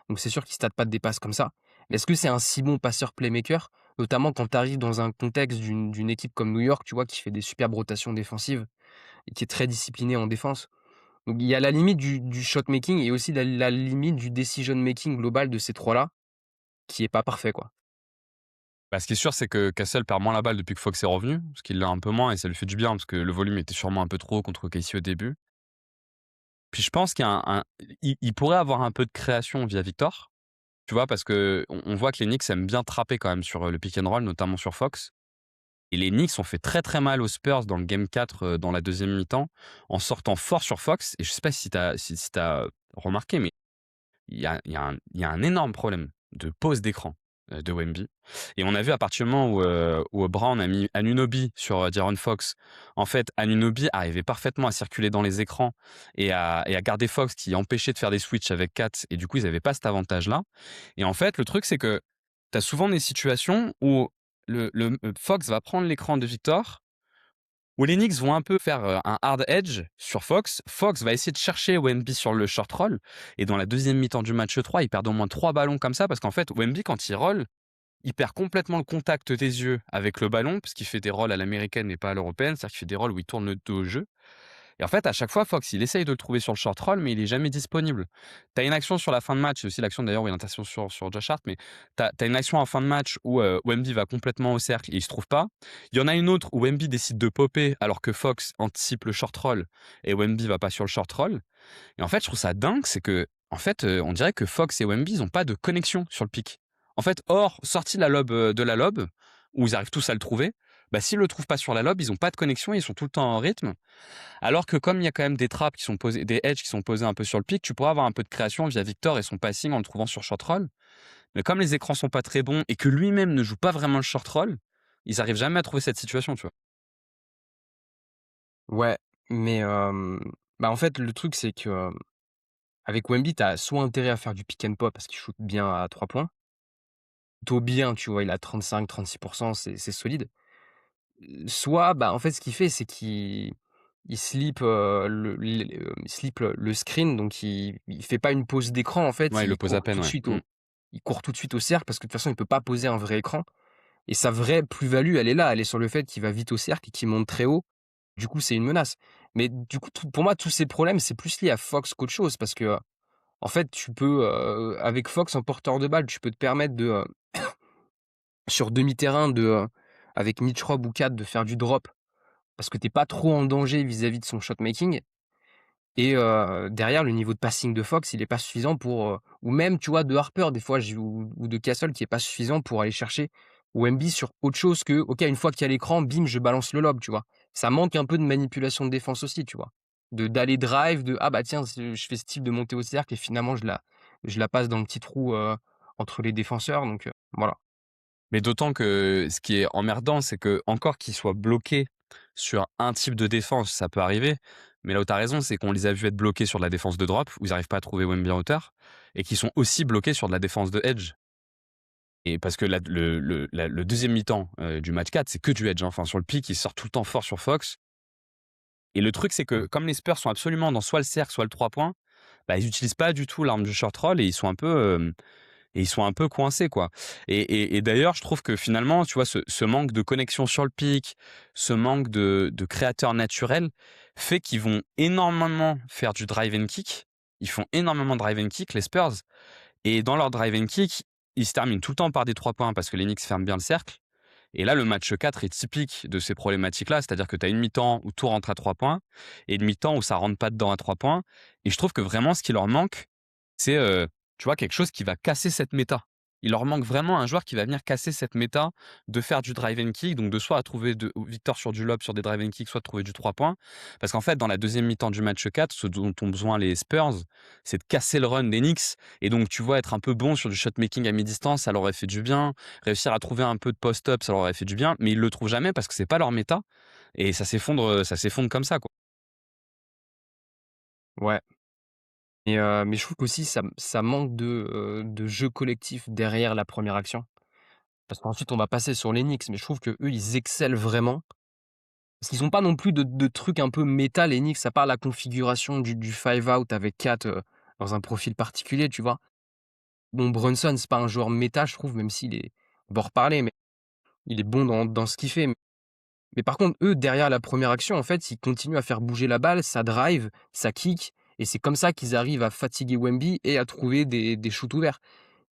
Donc c'est sûr qu'il state pas de des passes comme ça. Mais est-ce que c'est un si bon passeur playmaker? Notamment quand tu arrives dans un contexte d'une équipe comme New York, tu vois? Qui fait des superbes rotations défensives et qui est très disciplinée en défense. Donc il y a la limite du shot making et aussi la limite du decision making global de ces 3 là, qui est pas parfait, quoi. Bah, ce qui est sûr, c'est que Castle perd moins la balle depuis que Fox est revenu, parce qu'il l'a un peu moins et ça lui fait du bien, parce que le volume était sûrement un peu trop haut contre Casey au début. Puis je pense qu'il y a il pourrait avoir un peu de création via Victor, tu vois? Parce qu'on voit que les Knicks aiment bien trapper quand même sur, le pick and roll, notamment sur Fox. Et les Knicks ont fait très, très mal aux Spurs dans le game 4, dans la deuxième mi-temps, en sortant fort sur Fox. Et je sais pas si tu as remarqué, mais il y a un énorme problème de pause d'écran, de Wemby. Et on a vu à partir du moment où Brown a mis Anunoby sur, De'Aaron Fox, en fait, Anunoby arrivait parfaitement à circuler dans les écrans et à garder Fox qui empêchait de faire des switches avec Kat et du coup, ils avaient pas cet avantage-là. Et en fait, le truc, c'est que tu as souvent des situations où Fox va prendre l'écran de Victor, où les Knicks vont un peu faire un hard edge sur Fox. Fox va essayer de chercher Wemby sur le short roll. Et dans la deuxième mi-temps du match 3, il perd au moins 3 ballons comme ça. Parce qu'en fait, Wemby, quand il roll, il perd complètement le contact des yeux avec le ballon. Parce qu'il fait des rolls à l'américaine et pas à l'européenne. C'est-à-dire qu'il fait des rolls où il tourne le dos au jeu. Et en fait, à chaque fois, Fox, il essaye de le trouver sur le short roll, mais il est jamais disponible. Tu as une action sur la fin de match, c'est aussi l'action d'ailleurs où il y a une interception sur Josh Hart, mais tu as une action en fin de match où Wemby va complètement au cercle et il se trouve pas. Il y en a une autre où Wemby décide de popper alors que Fox anticipe le short roll et Wemby va pas sur le short roll. Et en fait, je trouve ça dingue, c'est que, en fait, on dirait que Fox et Wemby, ils ont pas de connexion sur le pic. En fait, sorti la lob de la lob, où ils arrivent tous à le trouver, bah, s'ils le trouvent pas sur la lob, ils ont pas de connexion, ils sont tout le temps en rythme. Alors que comme il y a quand même des traps qui sont posés, des edges qui sont posés un peu sur le pic, tu pourras avoir un peu de création via Victor et son passing en le trouvant sur short roll. Mais comme les écrans sont pas très bons et que lui-même ne joue pas vraiment le short roll, ils arrivent jamais à trouver cette situation, tu vois. Ouais, mais bah, en fait, le truc, c'est que, avec Wemby, tu as soit intérêt à faire du pick and pop parce qu'il shoot bien à 3 points, plutôt bien, tu vois? Il a 35-36, c'est solide. Soit, bah, en fait, ce qu'il fait, c'est qu'il slip, il slip le screen, donc il fait pas une pause d'écran, en fait, Ouais, il le pose à peine, ouais. Mmh. il court tout de suite au cercle parce que de toute façon, il peut pas poser un vrai écran et sa vraie plus-value, elle est là, elle est sur le fait qu'il va vite au cercle et qu'il monte très haut. Du coup, c'est une menace. Mais du coup, pour moi, tous ces problèmes, c'est plus lié à Fox qu'autre chose parce que, en fait, tu peux, avec Fox en porteur de balle, tu peux te permettre de, sur demi-terrain avec Mitch Rob ou Kat de faire du drop parce que tu es pas trop en danger vis-à-vis de son shot making et derrière le niveau de passing de Fox, il est pas suffisant pour, ou même, tu vois, de Harper des fois ou de Castle qui est pas suffisant pour aller chercher Wemby sur autre chose que: «OK, une fois qu'il y a l'écran, bim, je balance le lob», tu vois? Ça manque un peu de manipulation de défense aussi, tu vois? D'aller drive, «Ah bah tiens, je fais ce type de montée au cercle et finalement je la passe dans le petit trou, entre les défenseurs», donc voilà. Mais d'autant que ce qui est emmerdant, c'est que encore qu'ils soient bloqués sur un type de défense, ça peut arriver. Mais là où tu as raison, c'est qu'on les a vus être bloqués sur de la défense de drop, où ils n'arrivent pas à trouver Wemby en hauteur, et qui sont aussi bloqués sur de la défense de edge. Et parce que le deuxième mi-temps du match 4, c'est que du edge, hein. Enfin, sur le pic, il sort tout le temps fort sur Fox. Et le truc, c'est que comme les Spurs sont absolument dans soit le cercle, soit le 3 points, bah, ils n'utilisent pas du tout l'arme du short roll et ils sont un peu coincés, quoi. Et d'ailleurs, je trouve que finalement, tu vois, ce manque de connexion sur le pic, ce manque de créateurs naturels fait qu'ils vont énormément faire du drive and kick. Ils font énormément de drive and kick, les Spurs. Et dans leur drive and kick, ils se terminent tout le temps par des 3 points parce que les Knicks ferment bien le cercle. Et là, le match 4 est typique de ces problématiques-là, c'est-à-dire que tu as une mi-temps où tout rentre à 3 points et une mi-temps où ça rentre pas dedans à 3 points. Et je trouve que vraiment, ce qui leur manque, c'est, tu vois, quelque chose qui va casser cette méta. Il leur manque vraiment un joueur qui va venir casser cette méta de faire du drive and kick, donc de soit à trouver victoire sur du lob sur des drive and kick, soit de trouver du 3 points. Parce qu'en fait, dans la deuxième mi-temps du match 4, ce dont ont besoin les Spurs, c'est de casser le run des Knicks. Et donc, tu vois, être un peu bon sur du shot making à mi-distance, ça leur aurait fait du bien. Réussir à trouver un peu de post-up, ça leur aurait fait du bien. Mais ils le trouvent jamais parce que c'est pas leur méta. Et ça s'effondre comme ça, quoi. Ouais. Mais je trouve qu'aussi ça manque de jeu collectif derrière la première action. Parce qu'ensuite on va passer sur les Knicks, mais je trouve qu'eux, ils excellent vraiment. Parce qu'ils ont pas non plus de trucs un peu méta, les Knicks, à part la configuration du five out avec Kat, dans un profil particulier, tu vois? Bon, Brunson, c'est pas un joueur méta, je trouve, même s'il est on va en reparler, mais il est bon dans ce qu'il fait. Mais par contre, eux, derrière la première action, en fait, ils continuent à faire bouger la balle, ça drive, ça kick, et c'est comme ça qu'ils arrivent à fatiguer Wemby et à trouver des shoots ouverts.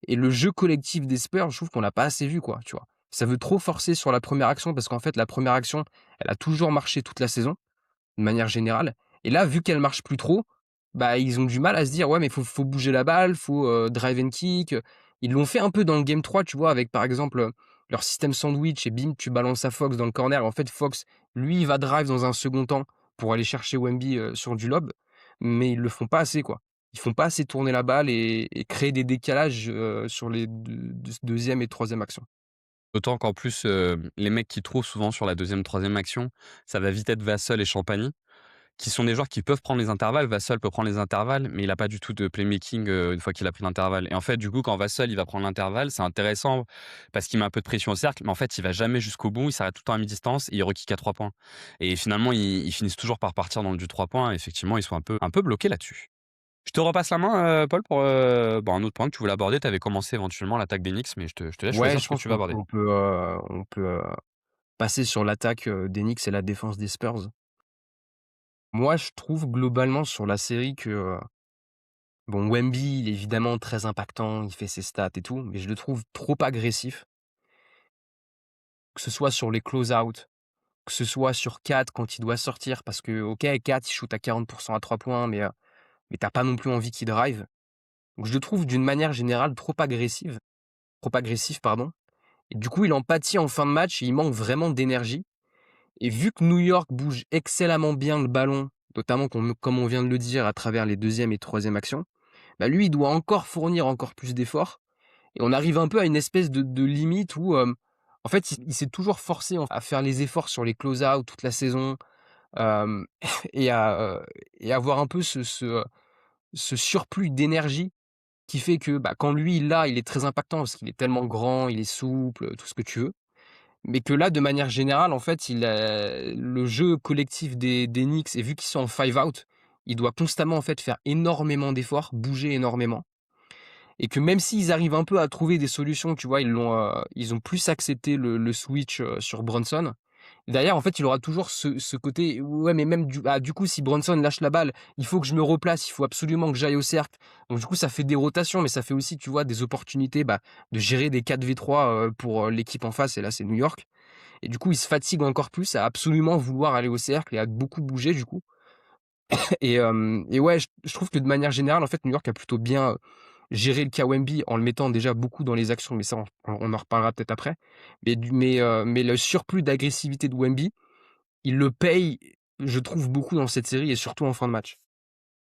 Et le jeu collectif des Spurs, je trouve qu'on l'a pas assez vu, quoi, tu vois? Ça veut trop forcer sur la première action parce qu'en fait, la première action, elle a toujours marché toute la saison, de manière générale. Et là, vu qu'elle marche plus trop, bah, ils ont du mal à se dire: «Ouais, mais faut bouger la balle, faut, drive and kick». Ils l'ont fait un peu dans le game 3, tu vois? Avec, par exemple, leur système sandwich et bim, tu balances à Fox dans le corner. En fait, Fox, lui, il va drive dans un second temps pour aller chercher Wemby, sur du lob, mais ils le font pas assez, quoi. Ils font pas assez tourner la balle et créer des décalages, sur les 2e et 3e actions. D'autant qu'en plus, les mecs qui trouvent souvent sur la deuxième, troisième action, ça va vite être Vassell et Champagny, qui sont des joueurs qui peuvent prendre les intervalles. Vassell peut prendre les intervalles, mais il a pas du tout de playmaking, une fois qu'il a pris l'intervalle. Et en fait, du coup, quand Vassell, il va prendre l'intervalle, c'est intéressant parce qu'il met un peu de pression au cercle, mais en fait, il va jamais jusqu'au bout, il s'arrête tout le temps à mi-distance et il rekick à 3 points. Et finalement, ils finissent toujours par partir dans le du 3 points. Et effectivement, ils sont un peu bloqués là-dessus. Je te repasse la main, Paul, pour, un autre point que tu voulais aborder. Tu avais commencé éventuellement l'attaque des Knicks, mais je te laisse Ouais, choisir je ce que pense tu veux aborder. qu'on peut passer sur l'attaque, des Knicks et la défense des Spurs. Moi, je trouve globalement sur la série que, bon, Wemby, il est évidemment très impactant, il fait ses stats et tout, mais je le trouve trop agressif. Que ce soit sur les close-out, que ce soit sur Kat quand il doit sortir parce que, OK, Kat, il shoot à 40 à 3 points, mais tu pas non plus envie qu'il drive. Donc je le trouve d'une manière générale trop agressif, pardon, et du coup, il en pâtit en fin de match et il manque vraiment d'énergie. Et vu que New York bouge excellemment bien le ballon, notamment comme on vient de le dire à travers les deuxième et troisième actions, bah, lui, il doit encore fournir encore plus d'efforts et on arrive un peu à une espèce de limite où, en fait, il s'est toujours forcé à faire les efforts sur les close-out toute la saison, hem et et avoir un peu ce surplus d'énergie qui fait que, bah, quand lui, il l'a, il est très impactant parce qu'il est tellement grand, il est souple, tout ce que tu veux. Mais que là, de manière générale, en fait, le jeu collectif des Knicks et vu qu'ils sont en five out, il doit constamment, en fait, faire énormément d'efforts, bouger énormément et que même s'ils arrivent un peu à trouver des solutions, tu vois, ils ont plus accepté le switch, sur Brunson. Derrière, en fait, il aura toujours ce côté: «Ouais, mais même du coup, si Brunson lâche la balle, il faut que je me replace, il faut absolument que j'aille au cercle». Donc du coup, ça fait des rotations, mais ça fait aussi, tu vois, des opportunités, bah, de gérer des 4v3, pour, l'équipe en face et là, c'est New York. Et du coup, il se fatigue encore plus à absolument vouloir aller au cercle et à beaucoup bouger du coup. Et ouais, je trouve que de manière générale, en fait, New York a plutôt bien, géré le cas Wemby en le mettant déjà beaucoup dans les actions, mais ça, on en reparlera peut-être après. Mais le surplus d'agressivité de Wemby, il le paye, je trouve, beaucoup dans cette série et surtout en fin de match.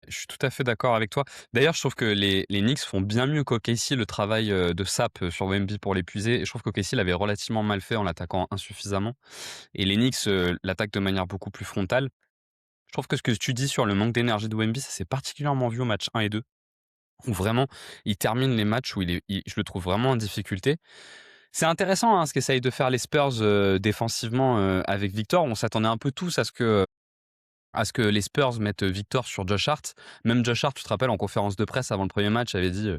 Je suis tout à fait d'accord avec toi. D'ailleurs, je trouve que les Knicks font bien mieux qu'OKC le travail, de sap, sur Wemby pour l'épuiser et je trouve qu'OKC l'avait relativement mal fait en l'attaquant insuffisamment et les Knicks, l'attaquent de manière beaucoup plus frontale. Je trouve que ce que tu dis sur le manque d'énergie de Wemby, ça s'est particulièrement vu au match 1 et 2 où vraiment il termine les matchs où je le trouve vraiment en difficulté. C'est intéressant, hein, ce qu'essayent de faire les Spurs, défensivement, avec Victor. On s'attendait un peu tous à ce que les Spurs mettent Victor sur Josh Hart. Même Josh Hart, tu te rappelles, en conférence de presse avant le premier match, avait dit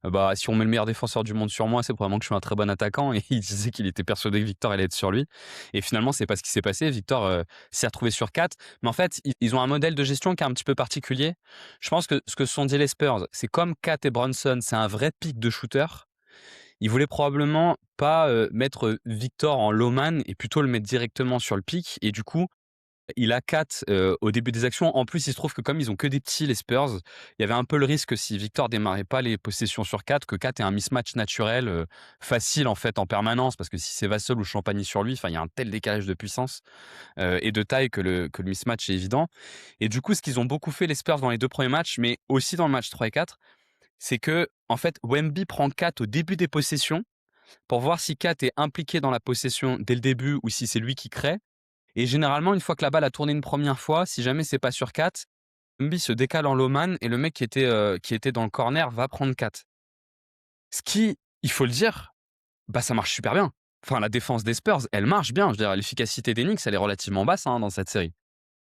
bah, si on met le meilleur défenseur du monde sur moi, c'est probablement que je suis un très bon attaquant. Et il disait qu'il était persuadé que Victor allait être sur lui. Et finalement, c'est pas ce qui s'est passé. Victor s'est retrouvé sur 4. Mais en fait, ils ont un modèle de gestion qui est un petit peu particulier. Je pense que ce que se sont dit les Spurs, c'est comme Kat et Brunson, c'est un vrai pic de shooter. Ils voulaient probablement pas mettre Victor en low man et plutôt le mettre directement sur le pic. Et du coup, il a 4 au début des actions. En plus, il se trouve que comme ils ont que des petits, les Spurs, il y avait un peu le risque si Victor démarrait pas les possessions sur 4 que 4 ait un mismatch naturel, facile en fait en permanence parce que si c'est Vassell ou Champagny sur lui, enfin il y a un tel décalage de puissance, et de taille que le mismatch est évident. Et du coup, ce qu'ils ont beaucoup fait les Spurs dans les 2 premiers matchs, mais aussi dans le match 3 et 4, c'est que en fait, Wemby prend 4 au début des possessions pour voir si 4 est impliqué dans la possession dès le début ou si c'est lui qui crée. Et généralement, une fois que la balle a tourné une première fois, si jamais c'est pas sur 4, Wemby se décale en low man et le mec qui était dans le corner va prendre 4. Ce qui, il faut le dire, bah, ça marche super bien. Enfin, la défense des Spurs, elle marche bien. Je veux dire, l'efficacité des Knicks, elle est relativement basse dans cette série.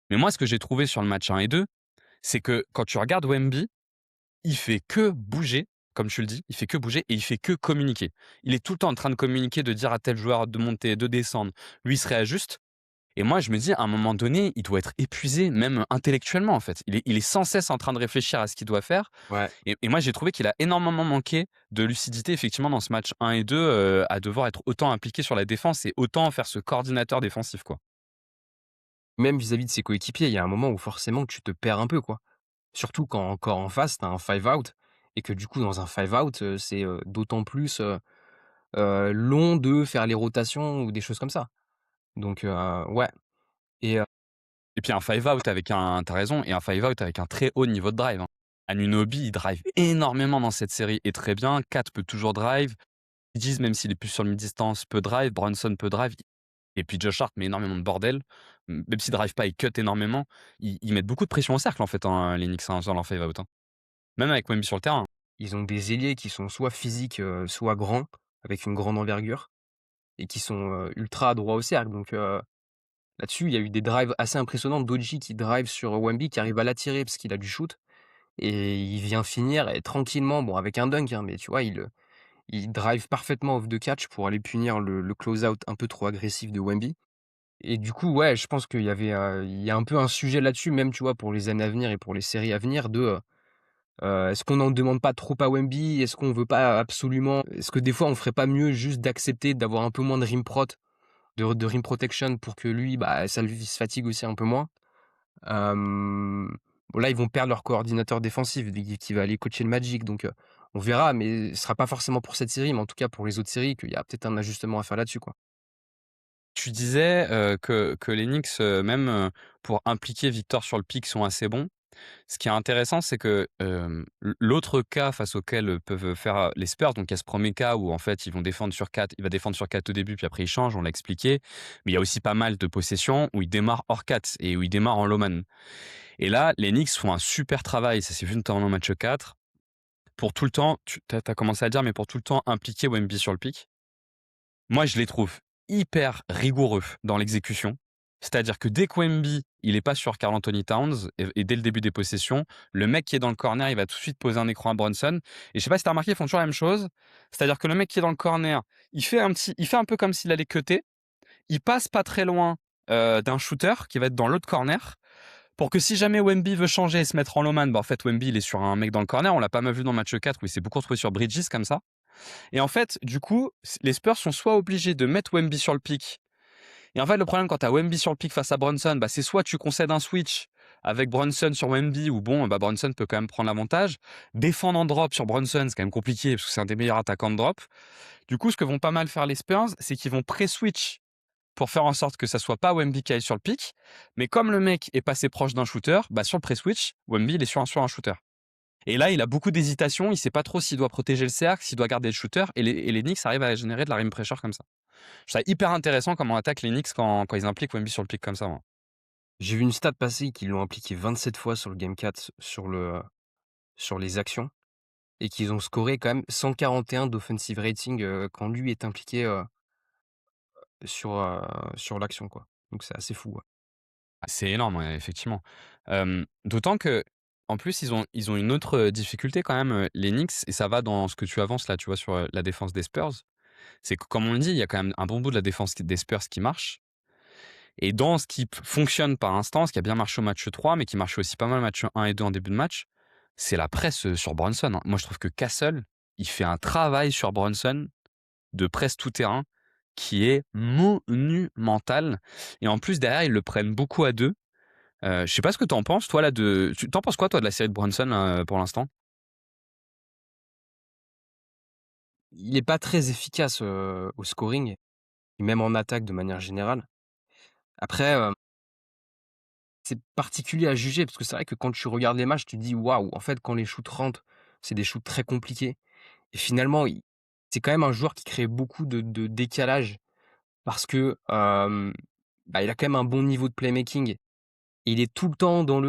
Mais moi, ce que j'ai trouvé sur le match 1 et 2, c'est que quand tu regardes Wemby, il fait que bouger, comme tu le dis, il fait que bouger et il fait que communiquer. Il est tout le temps en train de communiquer, de dire à tel joueur de monter, de descendre. Lui, il se réajuste. Et moi, je me dis, à un moment donné, il doit être épuisé, même intellectuellement, en fait. Il est sans cesse en train de réfléchir à ce qu'il doit faire. Ouais. Et moi, j'ai trouvé qu'il a énormément manqué de lucidité, effectivement, dans ce match 1 et 2, à devoir être autant impliqué sur la défense et autant faire ce coordinateur défensif, quoi. Même vis-à-vis de ses coéquipiers, il y a un moment où forcément tu te perds un peu, quoi. Surtout quand encore en face, tu as un five out et que du coup dans un five out, c'est, d'autant plus, long de faire les rotations ou des choses comme ça. Donc ouais et Et puis un five out avec t'as raison, et un five out avec un très haut niveau de drive, hein. Anunoby, il drive énormément dans cette série et très bien. Kat peut toujours drive. Ils disent, même s'il est plus sur le mid-distance, peut drive. Brunson peut drive. Et puis Josh Hart met énormément de bordel. Même s'il drive pas, il cut énormément. Ils mettent beaucoup de pression au cercle, en fait, les Knicks, dans leur five out, hein. Même avec Wemby sur le terrain. ils ont des ailiers qui sont soit physiques, soit grands, avec une grande envergure et qui sont, ultra droits au cercle. Donc là-dessus, il y a eu des drives assez impressionnants. Doji qui drive sur Wemby, qui arrive à l'attirer parce qu'il a du shoot et il vient finir et tranquillement, bon avec un dunk, hein, mais tu vois, il drive parfaitement off the catch pour aller punir le close-out un peu trop agressif de Wemby et du coup, ouais, je pense il y a un peu un sujet là-dessus, même, tu vois, pour les années à venir et pour les séries à venir est-ce qu'on n'en demande pas trop à Wemby? Est-ce qu'on veut pas absolument est-ce que des fois on ferait pas mieux juste d'accepter d'avoir un peu moins de rim prot, de rim protection pour que lui, bah, ça lui se fatigue aussi un peu moins? Bon là, ils vont perdre leur coordinateur défensif qui va aller coacher le Magic donc on verra, mais ce sera pas forcément pour cette série, mais en tout cas pour les autres séries, qu'il y a peut-être un ajustement à faire là-dessus, quoi. Tu disais que les Knicks, même pour impliquer Victor sur le pick, sont assez bons. Ce qui est intéressant, c'est que l'autre cas face auquel peuvent faire les Spurs, donc il y a ce premier cas où en fait ils vont défendre sur 4, il va défendre sur 4 au début, puis après il change, on l'a expliqué. Mais il y a aussi pas mal de possessions où il démarre hors 4 et où il démarre en low man. Et là, les Knicks font un super travail, ça s'est vu notamment au match 4, pour tout le temps, tu as commencé à le dire, mais pour tout le temps impliquer Wemby sur le pick. Moi, je les trouve hyper rigoureux dans l'exécution. C'est-à-dire que dès que Wemby, il est pas sur Karl Anthony Towns et dès le début des possessions, le mec qui est dans le corner, il va tout de suite poser un écran à Brunson. Et je sais pas si tu as remarqué, ils font toujours la même chose. C'est-à-dire que le mec qui est dans le corner, il fait un peu comme s'il allait cutter. Il passe pas très loin d'un shooter qui va être dans l'autre corner pour que si jamais Wemby veut changer et se mettre en low man, bah en fait Wemby il est sur un mec dans le corner. On l'a pas mal vu dans le match 4 où il s'est beaucoup retrouvé sur Bridges comme ça. Et en fait, du coup, les Spurs sont soit obligés de mettre Wemby sur le pick. Et en fait, le problème quand tu as Wemby sur le pick face à Brunson, bah, c'est soit tu concèdes un switch avec Brunson sur Wemby, ou bon, bah, Brunson peut quand même prendre l'avantage. Défendre en drop sur Brunson, c'est quand même compliqué parce que c'est un des meilleurs attaquants de drop. Du coup, ce que vont pas mal faire les Spurs, c'est qu'ils vont pré-switch pour faire en sorte que ça soit pas Wemby qui aille sur le pick. Mais comme le mec est passé proche d'un shooter, bah, sur le pré-switch, Wemby il est sur un shooter. Et là, il a beaucoup d'hésitation, il sait pas trop s'il doit protéger le cercle, s'il doit garder le shooter, et les Knicks arrivent à générer de la rim pressure comme ça. Je trouve ça hyper intéressant comment on attaque les Knicks quand ils impliquent Wemby sur le pick comme ça, moi. J'ai vu une stat passer qu'ils l'ont impliqué 27 fois sur le game 4 sur les actions et qu'ils ont scoré quand même 141 d'offensive rating, quand lui est impliqué, sur, sur l'action, quoi. Donc c'est assez fou, ouais. Ah, c'est énorme, ouais, effectivement. D'autant que en plus, ils ont une autre difficulté quand même, les Knicks, et ça va dans ce que tu avances là, tu vois, sur la défense des Spurs. C'est que, comme on le dit, il y a quand même un bon bout de la défense des Spurs qui marche. Et dans ce qui fonctionne par instant, ce qui a bien marché au match 3, mais qui marchait aussi pas mal au match 1 et 2 en début de match, c'est la presse sur Brunson, hein. Moi, je trouve que Castle, il fait un travail sur Brunson de presse tout-terrain qui est monumental. Et en plus, derrière, ils le prennent beaucoup à deux. Je sais pas ce que tu en penses, toi, là, tu t'en penses quoi, toi, de la série de Brunson, pour l'instant? Il est pas très efficace, au scoring et même en attaque de manière générale. Après, c'est particulier à juger parce que c'est vrai que quand tu regardes les matchs, tu te dis: «Waouh!» En fait, quand les shoots rentrent, c'est des shoots très compliqués et finalement, il c'est quand même un joueur qui crée beaucoup de décalage parce que, bah, il a quand même un bon niveau de playmaking il est tout le temps dans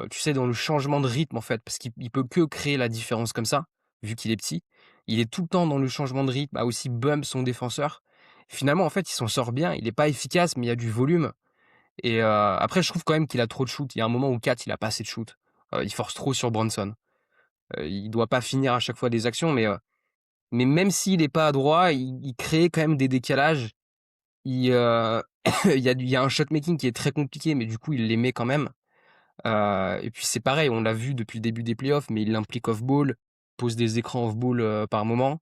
tu sais, dans le changement de rythme, en fait, parce qu'il peut que créer la différence comme ça, vu qu'il est petit. Il est tout le temps dans le changement de rythme, à aussi bump son défenseur. Finalement, en fait, il s'en sort bien. Il est pas efficace, mais il y a du volume et après je trouve quand même qu'il a trop de shoot. Il y a un moment où Kat, il a pas assez de shoot. Il force trop sur Bronson. Il doit pas finir à chaque fois des actions, mais même s'il est pas adroit, il crée quand même des décalages. Il y a un shot making qui est très compliqué, mais du coup, il les met quand même. Et puis c'est pareil, on l'a vu depuis le début des playoffs, mais il l'implique off-ball, pose des écrans off-ball par moment.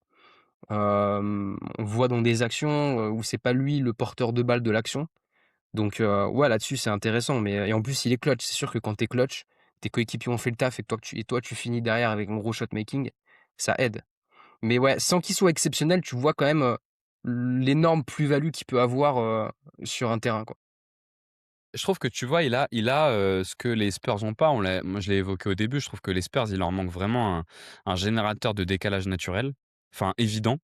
On voit dans des actions où c'est pas lui le porteur de balle de l'action. Donc ouais, là-dessus c'est intéressant. Et en plus il est clutch. C'est sûr que quand t'es clutch, tes coéquipiers ont fait le taf et toi tu finis derrière avec un gros shot making, ça aide. Mais ouais, sans qu'il soit exceptionnel, tu vois quand même l'énorme plus-value qu'il peut avoir sur un terrain, quoi. Je trouve que tu vois, il a ce que les Spurs ont pas. Moi, je l'ai évoqué au début. Je trouve que les Spurs, il leur manque vraiment un générateur de décalage naturel, enfin évident,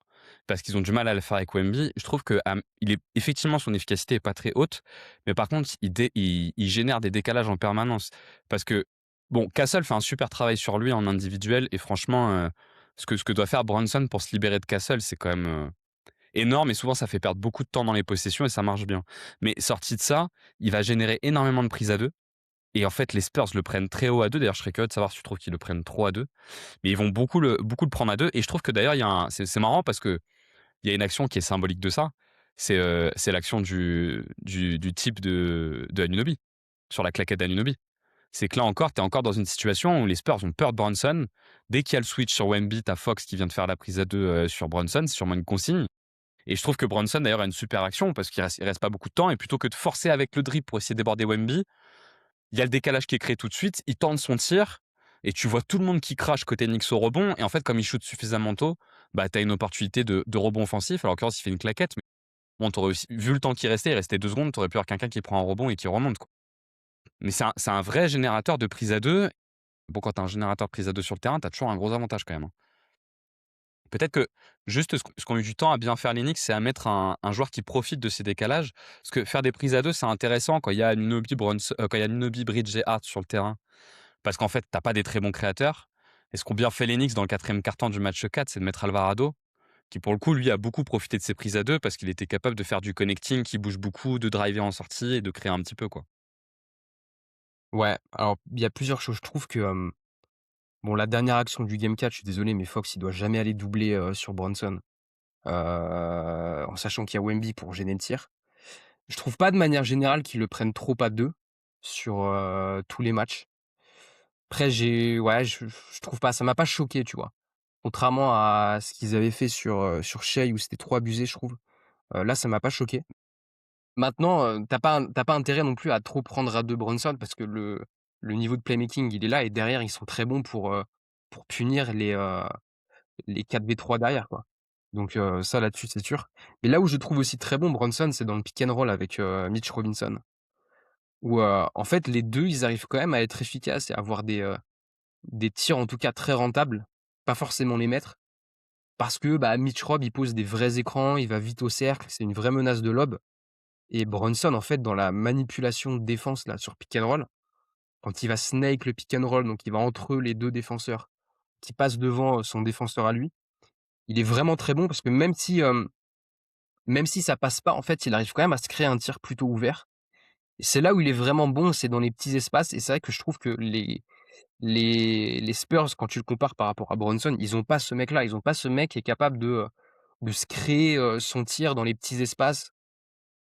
parce qu'ils ont du mal à le faire avec Wemby. Je trouve que il est effectivement son efficacité est pas très haute, mais par contre, il génère des décalages en permanence. Parce que bon, Castle fait un super travail sur lui en individuel et franchement, ce que doit faire Brunson pour se libérer de Castle, c'est quand même énorme et souvent ça fait perdre beaucoup de temps dans les possessions et ça marche bien. Mais sorti de ça, il va générer énormément de prises à deux. Et en fait, les Spurs le prennent très haut à deux. D'ailleurs, je serais curieux de savoir si tu trouves qu'ils le prennent trop à deux. Mais ils vont beaucoup le prendre à deux. Et je trouve que d'ailleurs, c'est marrant parce que il y a une action qui est symbolique de ça. C'est l'action du type de Anunoby, sur la claquette d'Anunoby. C'est que là encore, tu es encore dans une situation où les Spurs ont peur de Brunson. Dès qu'il y a le switch sur Wemby, t'as Fox qui vient de faire la prise à deux sur Brunson. C'est sûrement une consigne. Et je trouve que Brunson, d'ailleurs, a une super action parce qu'il reste pas beaucoup de temps. Et plutôt que de forcer avec le dribble pour essayer de déborder Wemby, il y a le décalage qui est créé tout de suite. Il tente son tir et tu vois tout le monde qui crache côté Knicks au rebond. Et en fait, comme il shoot suffisamment tôt, bah, tu as une opportunité de rebond offensif. Alors, en l'occurrence, il fait une claquette. Mais bon, t'aurais aussi, vu le temps qui restait, il restait 2 secondes, tu aurais pu avoir quelqu'un qui prend un rebond et qui remonte, quoi. Mais c'est un vrai générateur de prise à deux. Bon, quand tu as un générateur de prise à deux sur le terrain, tu as toujours un gros avantage quand même, hein. Peut-être que juste ce qu'ont eu du temps à bien faire les Knicks, c'est à mettre un joueur qui profite de ces décalages. Parce que faire des prises à deux, c'est intéressant quand il y a Anunoby, Bridge et Hart sur le terrain. Parce qu'en fait, t'as pas des très bons créateurs. Et ce qu'ont bien fait les Knicks dans le quatrième quart-temps du match 4, c'est de mettre Alvarado, qui pour le coup, lui, a beaucoup profité de ses prises à deux parce qu'il était capable de faire du connecting, qui bouge beaucoup, de driver en sortie et de créer un petit peu, quoi. Ouais, alors il y a plusieurs choses. Je trouve que bon, la dernière action du game 4, je suis désolé, mais Fox, il doit jamais aller doubler sur Bronson, en sachant qu'il y a Wemby pour gêner le tir. Je trouve pas de manière générale qu'ils le prennent trop à 2 sur tous les matchs. Après, ouais, je trouve pas, ça m'a pas choqué, tu vois. Contrairement à ce qu'ils avaient fait sur Shai où c'était trop abusé, je trouve. Là, ça m'a pas choqué. Maintenant, tu pas intérêt non plus à trop prendre à 2 Bronson parce que le niveau de playmaking, il est là et derrière, ils sont très bons pour punir les 4v3 derrière, quoi. Donc ça, là-dessus, c'est sûr. Mais là où je trouve aussi très bon Bronson, c'est dans le pick and roll avec Mitch Robinson où en fait, les 2 ils arrivent quand même à être efficaces et à avoir des tirs, en tout cas, très rentables. Pas forcément les mettre parce que, bah, Mitch Rob, il pose des vrais écrans, il va vite au cercle, c'est une vraie menace de lob et Bronson, en fait, dans la manipulation de défense, là, sur pick and roll, quand il va snake le pick and roll, donc il va entre les 2 défenseurs, qui passe devant son défenseur à lui, il est vraiment très bon parce que même si ça passe pas, en fait, il arrive quand même à se créer un tir plutôt ouvert et c'est là où il est vraiment bon, c'est dans les petits espaces et c'est vrai que je trouve que les Spurs, quand tu le compares par rapport à Bronson, ils ont pas ce mec-là. Ils ont pas ce mec qui est capable de se créer, son tir dans les petits espaces,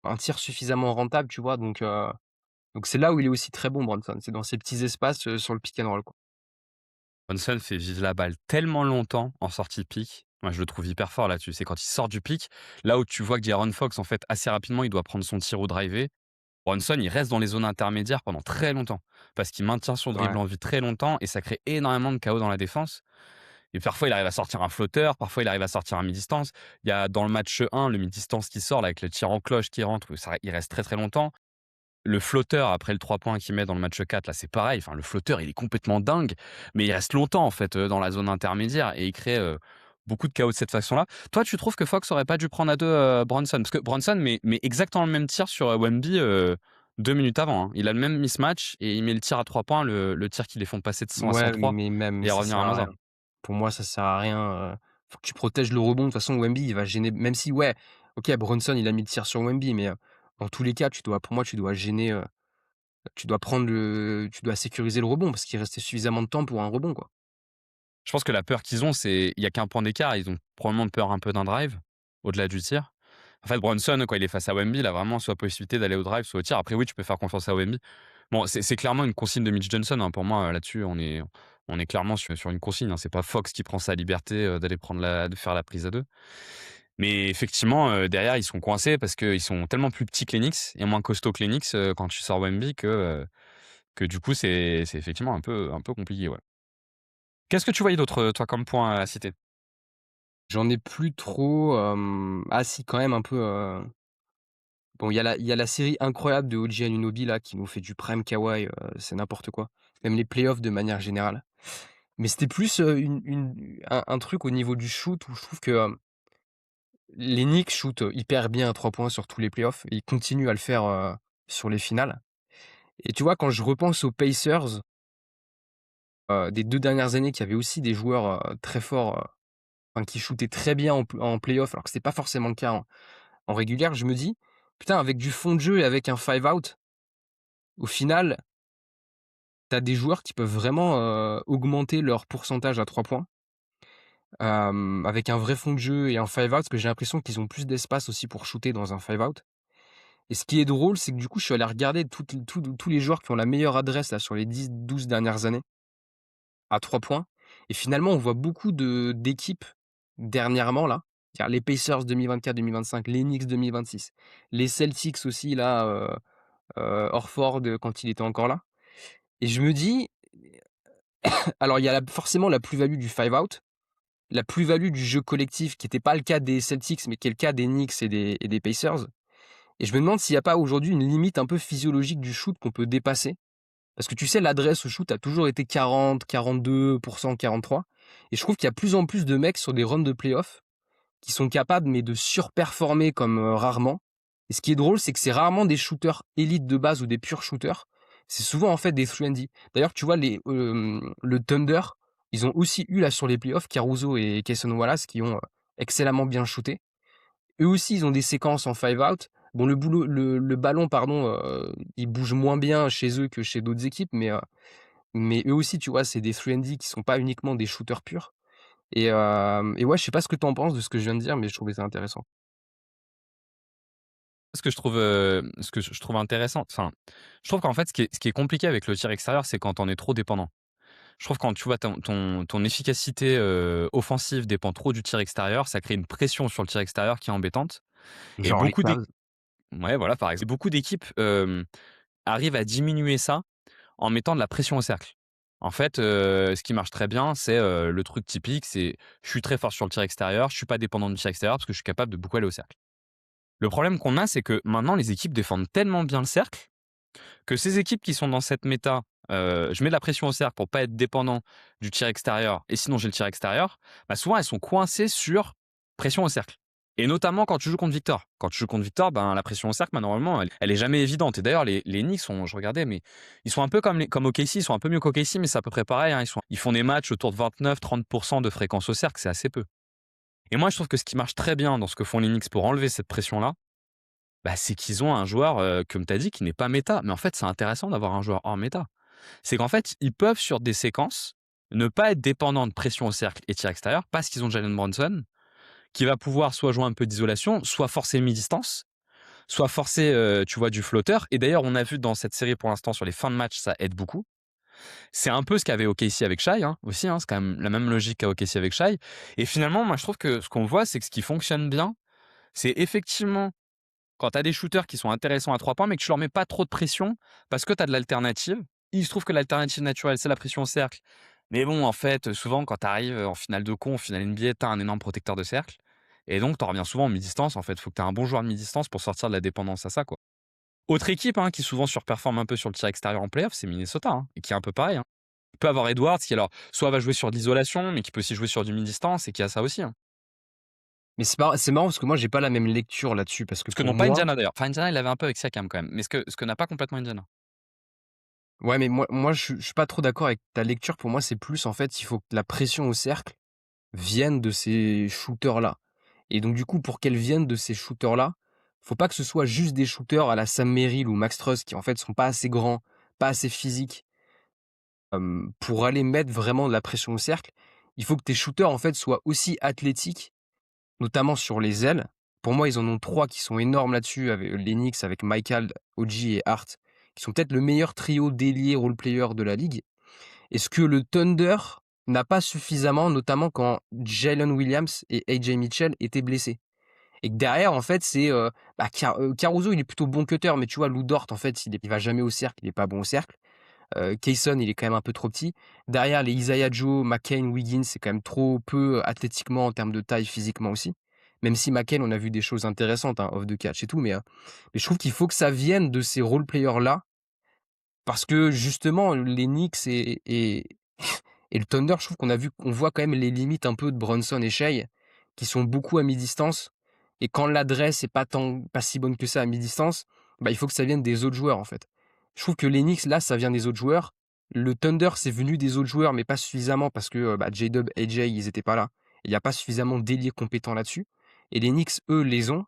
un tir suffisamment rentable, tu vois? Donc c'est là où il est aussi très bon Bronson, c'est dans ces petits espaces, sur le pick and roll, quoi. Brunson fait vivre la balle tellement longtemps en sortie de pick. Moi, je le trouve hyper fort là-dessus. C'est quand il sort du pick, là où tu vois que De'Aaron Fox, en fait, assez rapidement, il doit prendre son tir au driver. Brunson, il reste dans les zones intermédiaires pendant très longtemps parce qu'il maintient son dribble Ouais. en vie très longtemps et ça crée énormément de chaos dans la défense. Et parfois, il arrive à sortir un flotteur, parfois, il arrive à sortir un mi-distance. Il y a dans le match 1, le mi-distance qui sort là, avec le tir en cloche qui rentre, il reste très très longtemps. Le flotteur, après le 3 points qu'il met dans le match 4, là, c'est pareil. Enfin, le flotteur, il est complètement dingue, mais il reste longtemps, en fait, dans la zone intermédiaire et il crée beaucoup de chaos de cette façon-là. Toi, tu trouves que Fox aurait pas dû prendre à deux Bronson? Parce que Bronson met exactement le même tir sur Wemby 2 minutes avant, hein. Il a le même mismatch et il met le tir à 3 points, le tir qui les font passer de 100 à Ouais, 103 mais même et ça revenir sert à à -1. rien. Pour moi, ça sert à rien, faut que tu protèges le rebond. De toute façon, Wemby, il va gêner même si ouais, OK, Brunson, il a mis le tir sur Wemby, mais, dans tous les cas, pour moi, tu dois gêner, tu dois sécuriser le rebond parce qu'il restait suffisamment de temps pour un rebond, quoi. Je pense que la peur qu'ils ont, c'est il y a qu'un point d'écart. Ils ont probablement peur un peu d'un drive, au-delà du tir. En fait, Brunson, quand il est face à Wemby, il a vraiment soit possibilité d'aller au drive, soit au tir. Après, oui, tu peux faire confiance à Wemby. Bon, c'est clairement une consigne de Mitch Johnson, hein. Pour moi, là-dessus, on est clairement sur une consigne, hein. C'est pas Fox qui prend sa liberté d'aller de faire la prise à deux. Mais effectivement, derrière, ils sont coincés parce qu'ils sont tellement plus petits que les Knicks et moins costauds que les Knicks quand tu sors Wemby que du coup, c'est effectivement un peu compliqué. Ouais. Qu'est-ce que tu voyais d'autre, toi, comme point à citer? J'en ai plus trop, ah si, quand même un peu, bon, il y a la série incroyable de OG Anunoby là, qui nous fait du prime Kawhi, c'est n'importe quoi. Même les playoffs de manière générale. Mais c'était plus, un truc au niveau du shoot où je trouve que, les Knicks shootent hyper bien à 3 points sur tous les playoffs et ils continuent à le faire, sur les finales. Et tu vois, quand je repense aux Pacers, des 2 dernières années qui avaient aussi des joueurs, très forts, enfin qui shootaient très bien en playoff alors que c'était pas forcément le cas en régulière, je me dis: «Putain, avec du fond de jeu et avec un five out, au final, tu as des joueurs qui peuvent vraiment, augmenter leur pourcentage à 3 points, avec un vrai fond de jeu et un five out». Parce que j'ai l'impression qu'ils ont plus d'espace aussi pour shooter dans un five out. Et ce qui est drôle, c'est que du coup, je suis allé regarder tous les joueurs qui ont la meilleure adresse là sur les 10-12 dernières années à 3 points et finalement, on voit beaucoup d'équipes dernièrement là, c'est-à-dire les Pacers 2024-2025, les Knicks 2026, les Celtics aussi là, Horford, quand il était encore là et je me dis alors il y a forcément la plus-value du five out, la plus-value du jeu collectif qui était pas le cas des Celtics, mais qui est le cas des Knicks et des Pacers et je me demande s'il y a pas aujourd'hui une limite un peu physiologique du shoot qu'on peut dépasser. Parce que tu sais, l'adresse au shoot a toujours été 40, 42%, 43 et je trouve qu'il y a plus en plus de mecs sur des runs de playoffs qui sont capables, mais de surperformer comme, rarement et ce qui est drôle, c'est que c'est rarement des shooters élites de base ou des purs shooters. C'est souvent, en fait, des 3&D. D'ailleurs, tu vois, le Thunder, ils ont aussi eu, là, sur les playoffs, Caruso et Cason Wallace qui ont, excellemment bien shooté. Eux aussi, ils ont des séquences en five out. Bon, le ballon, pardon, il bouge moins bien chez eux que chez d'autres équipes, mais eux aussi, tu vois, c'est des 3&D qui sont pas uniquement des shooters purs et ouais, je sais pas ce que tu en penses de ce que je viens de dire, mais je trouvais ça intéressant. Ce que je trouve intéressant, enfin, je trouve qu'en fait, ce qui est compliqué avec le tir extérieur, c'est quand on est trop dépendant. Je trouve quand tu vois ton efficacité offensive dépend trop du tir extérieur, ça crée une pression sur le tir extérieur qui est embêtante. Et Genre les Cavs. ouais, voilà, par exemple, beaucoup d'équipes arrivent à diminuer ça en mettant de la pression au cercle. En fait, ce qui marche très bien, c'est le truc typique, c'est je suis très fort sur le tir extérieur, je suis pas dépendant du tir extérieur parce que je suis capable de beaucoup aller au cercle. Le problème qu'on a, c'est que maintenant les équipes défendent tellement bien le cercle que ces équipes qui sont dans cette méta, je mets de la pression au cercle pour pas être dépendant du tir extérieur et sinon j'ai le tir extérieur, bah souvent elles sont coincées sur pression au cercle. Et notamment quand tu joues contre Victor. Quand tu joues contre Victor, ben, la pression au cercle, bah, normalement, elle est jamais évidente. Et d'ailleurs, les Knicks, je regardais, mais ils sont un peu comme OKC, ils sont un peu mieux qu'OKC, mais c'est à peu près pareil, hein. Ils font des matchs autour de 29-30% de fréquence au cercle, c'est assez peu. Et moi, je trouve que ce qui marche très bien dans ce que font les Knicks pour enlever cette pression-là, bah, c'est qu'ils ont un joueur, comme tu as dit, qui n'est pas méta. Mais en fait, c'est intéressant d'avoir un joueur hors méta. C'est qu'en fait, ils peuvent, sur des séquences, ne pas être dépendants de pression au cercle et tir extérieur parce qu'ils ont Jalen Brunson, qui va pouvoir soit jouer un peu d'isolation, soit forcer mi-distance, soit forcer, tu vois, du flotteur. Et d'ailleurs, on a vu dans cette série pour l'instant, sur les fins de match, ça aide beaucoup. C'est un peu ce qu'avait OKC avec Shai, hein, aussi, hein, c'est quand même la même logique qu'a OKC avec Shai. Et finalement, moi, je trouve que ce qu'on voit, c'est que ce qui fonctionne bien, c'est effectivement quand tu as des shooters qui sont intéressants à 3 points, mais que tu leur mets pas trop de pression parce que tu as de l'alternative. Il se trouve que l'alternative naturelle, c'est la pression au cercle. Mais bon, en fait, souvent, quand tu arrives en finale de con, en finale NBA, tu as un énorme protecteur de cercle. Et donc, tu reviens souvent en mi-distance. En fait, il faut que tu aies un bon joueur de mi-distance pour sortir de la dépendance à ça, quoi. Autre équipe, hein, qui souvent surperforme un peu sur le tir extérieur en playoff, c'est Minnesota, hein, et qui est un peu pareil, hein. Il peut avoir Edwards qui, alors, soit va jouer sur de l'isolation, mais qui peut aussi jouer sur du mi-distance et qui a ça aussi, hein. Mais c'est marrant parce que moi, j'ai pas la même lecture là-dessus parce que Ce que pour n'ont pas moi Indiana d'ailleurs. Enfin, Indiana, il l'avait un peu avec Siakam quand même, mais ce que n'a pas complètement Indiana. ouais, mais moi, je suis pas trop d'accord avec ta lecture. Pour moi, c'est plus, en fait, il faut que la pression au cercle vienne de ces shooters-là. Et donc, du coup, pour qu'elle vienne de ces shooters-là, faut pas que ce soit juste des shooters à la Sam Merrill ou Max Strus qui, en fait, sont pas assez grands, pas assez physiques, pour aller mettre vraiment de la pression au cercle. Il faut que tes shooters, en fait, soient aussi athlétiques, notamment sur les ailes. Pour moi, ils en ont 3 qui sont énormes là-dessus, avec les Knicks, avec Michael, OG et Hart, qui sont peut-être le meilleur trio d'ailier role player de la ligue. Est-ce que le Thunder n'a pas suffisamment, notamment quand Jalen Williams et AJ Mitchell étaient blessés? Et que derrière, en fait, c'est Caruso, il est plutôt bon cutter, mais tu vois, Lou Dort, en fait, il va jamais au cercle, il est pas bon au cercle. Kayson, il est quand même un peu trop petit. Derrière, les Isaiah Joe, McCain, Wiggins, c'est quand même trop peu athlétiquement en termes de taille, physiquement aussi. Même si McCain, on a vu des choses intéressantes, hein, off the catch et tout, mais je trouve qu'il faut que ça vienne de ces role players-là, parce que justement, les Knicks et le Thunder, je trouve qu'on voit quand même les limites un peu de Brunson et Shai, qui sont beaucoup à mi-distance. Et quand l'adresse est pas si bonne que ça à mi-distance, bah, il faut que ça vienne des autres joueurs, en fait. Je trouve que les Knicks, là, ça vient des autres joueurs. Le Thunder, c'est venu des autres joueurs, mais pas suffisamment parce que J-Dub, AJ, ils étaient pas là. Il n'y a pas suffisamment d'ailiers compétents là-dessus. Et les Knicks, eux, les ont.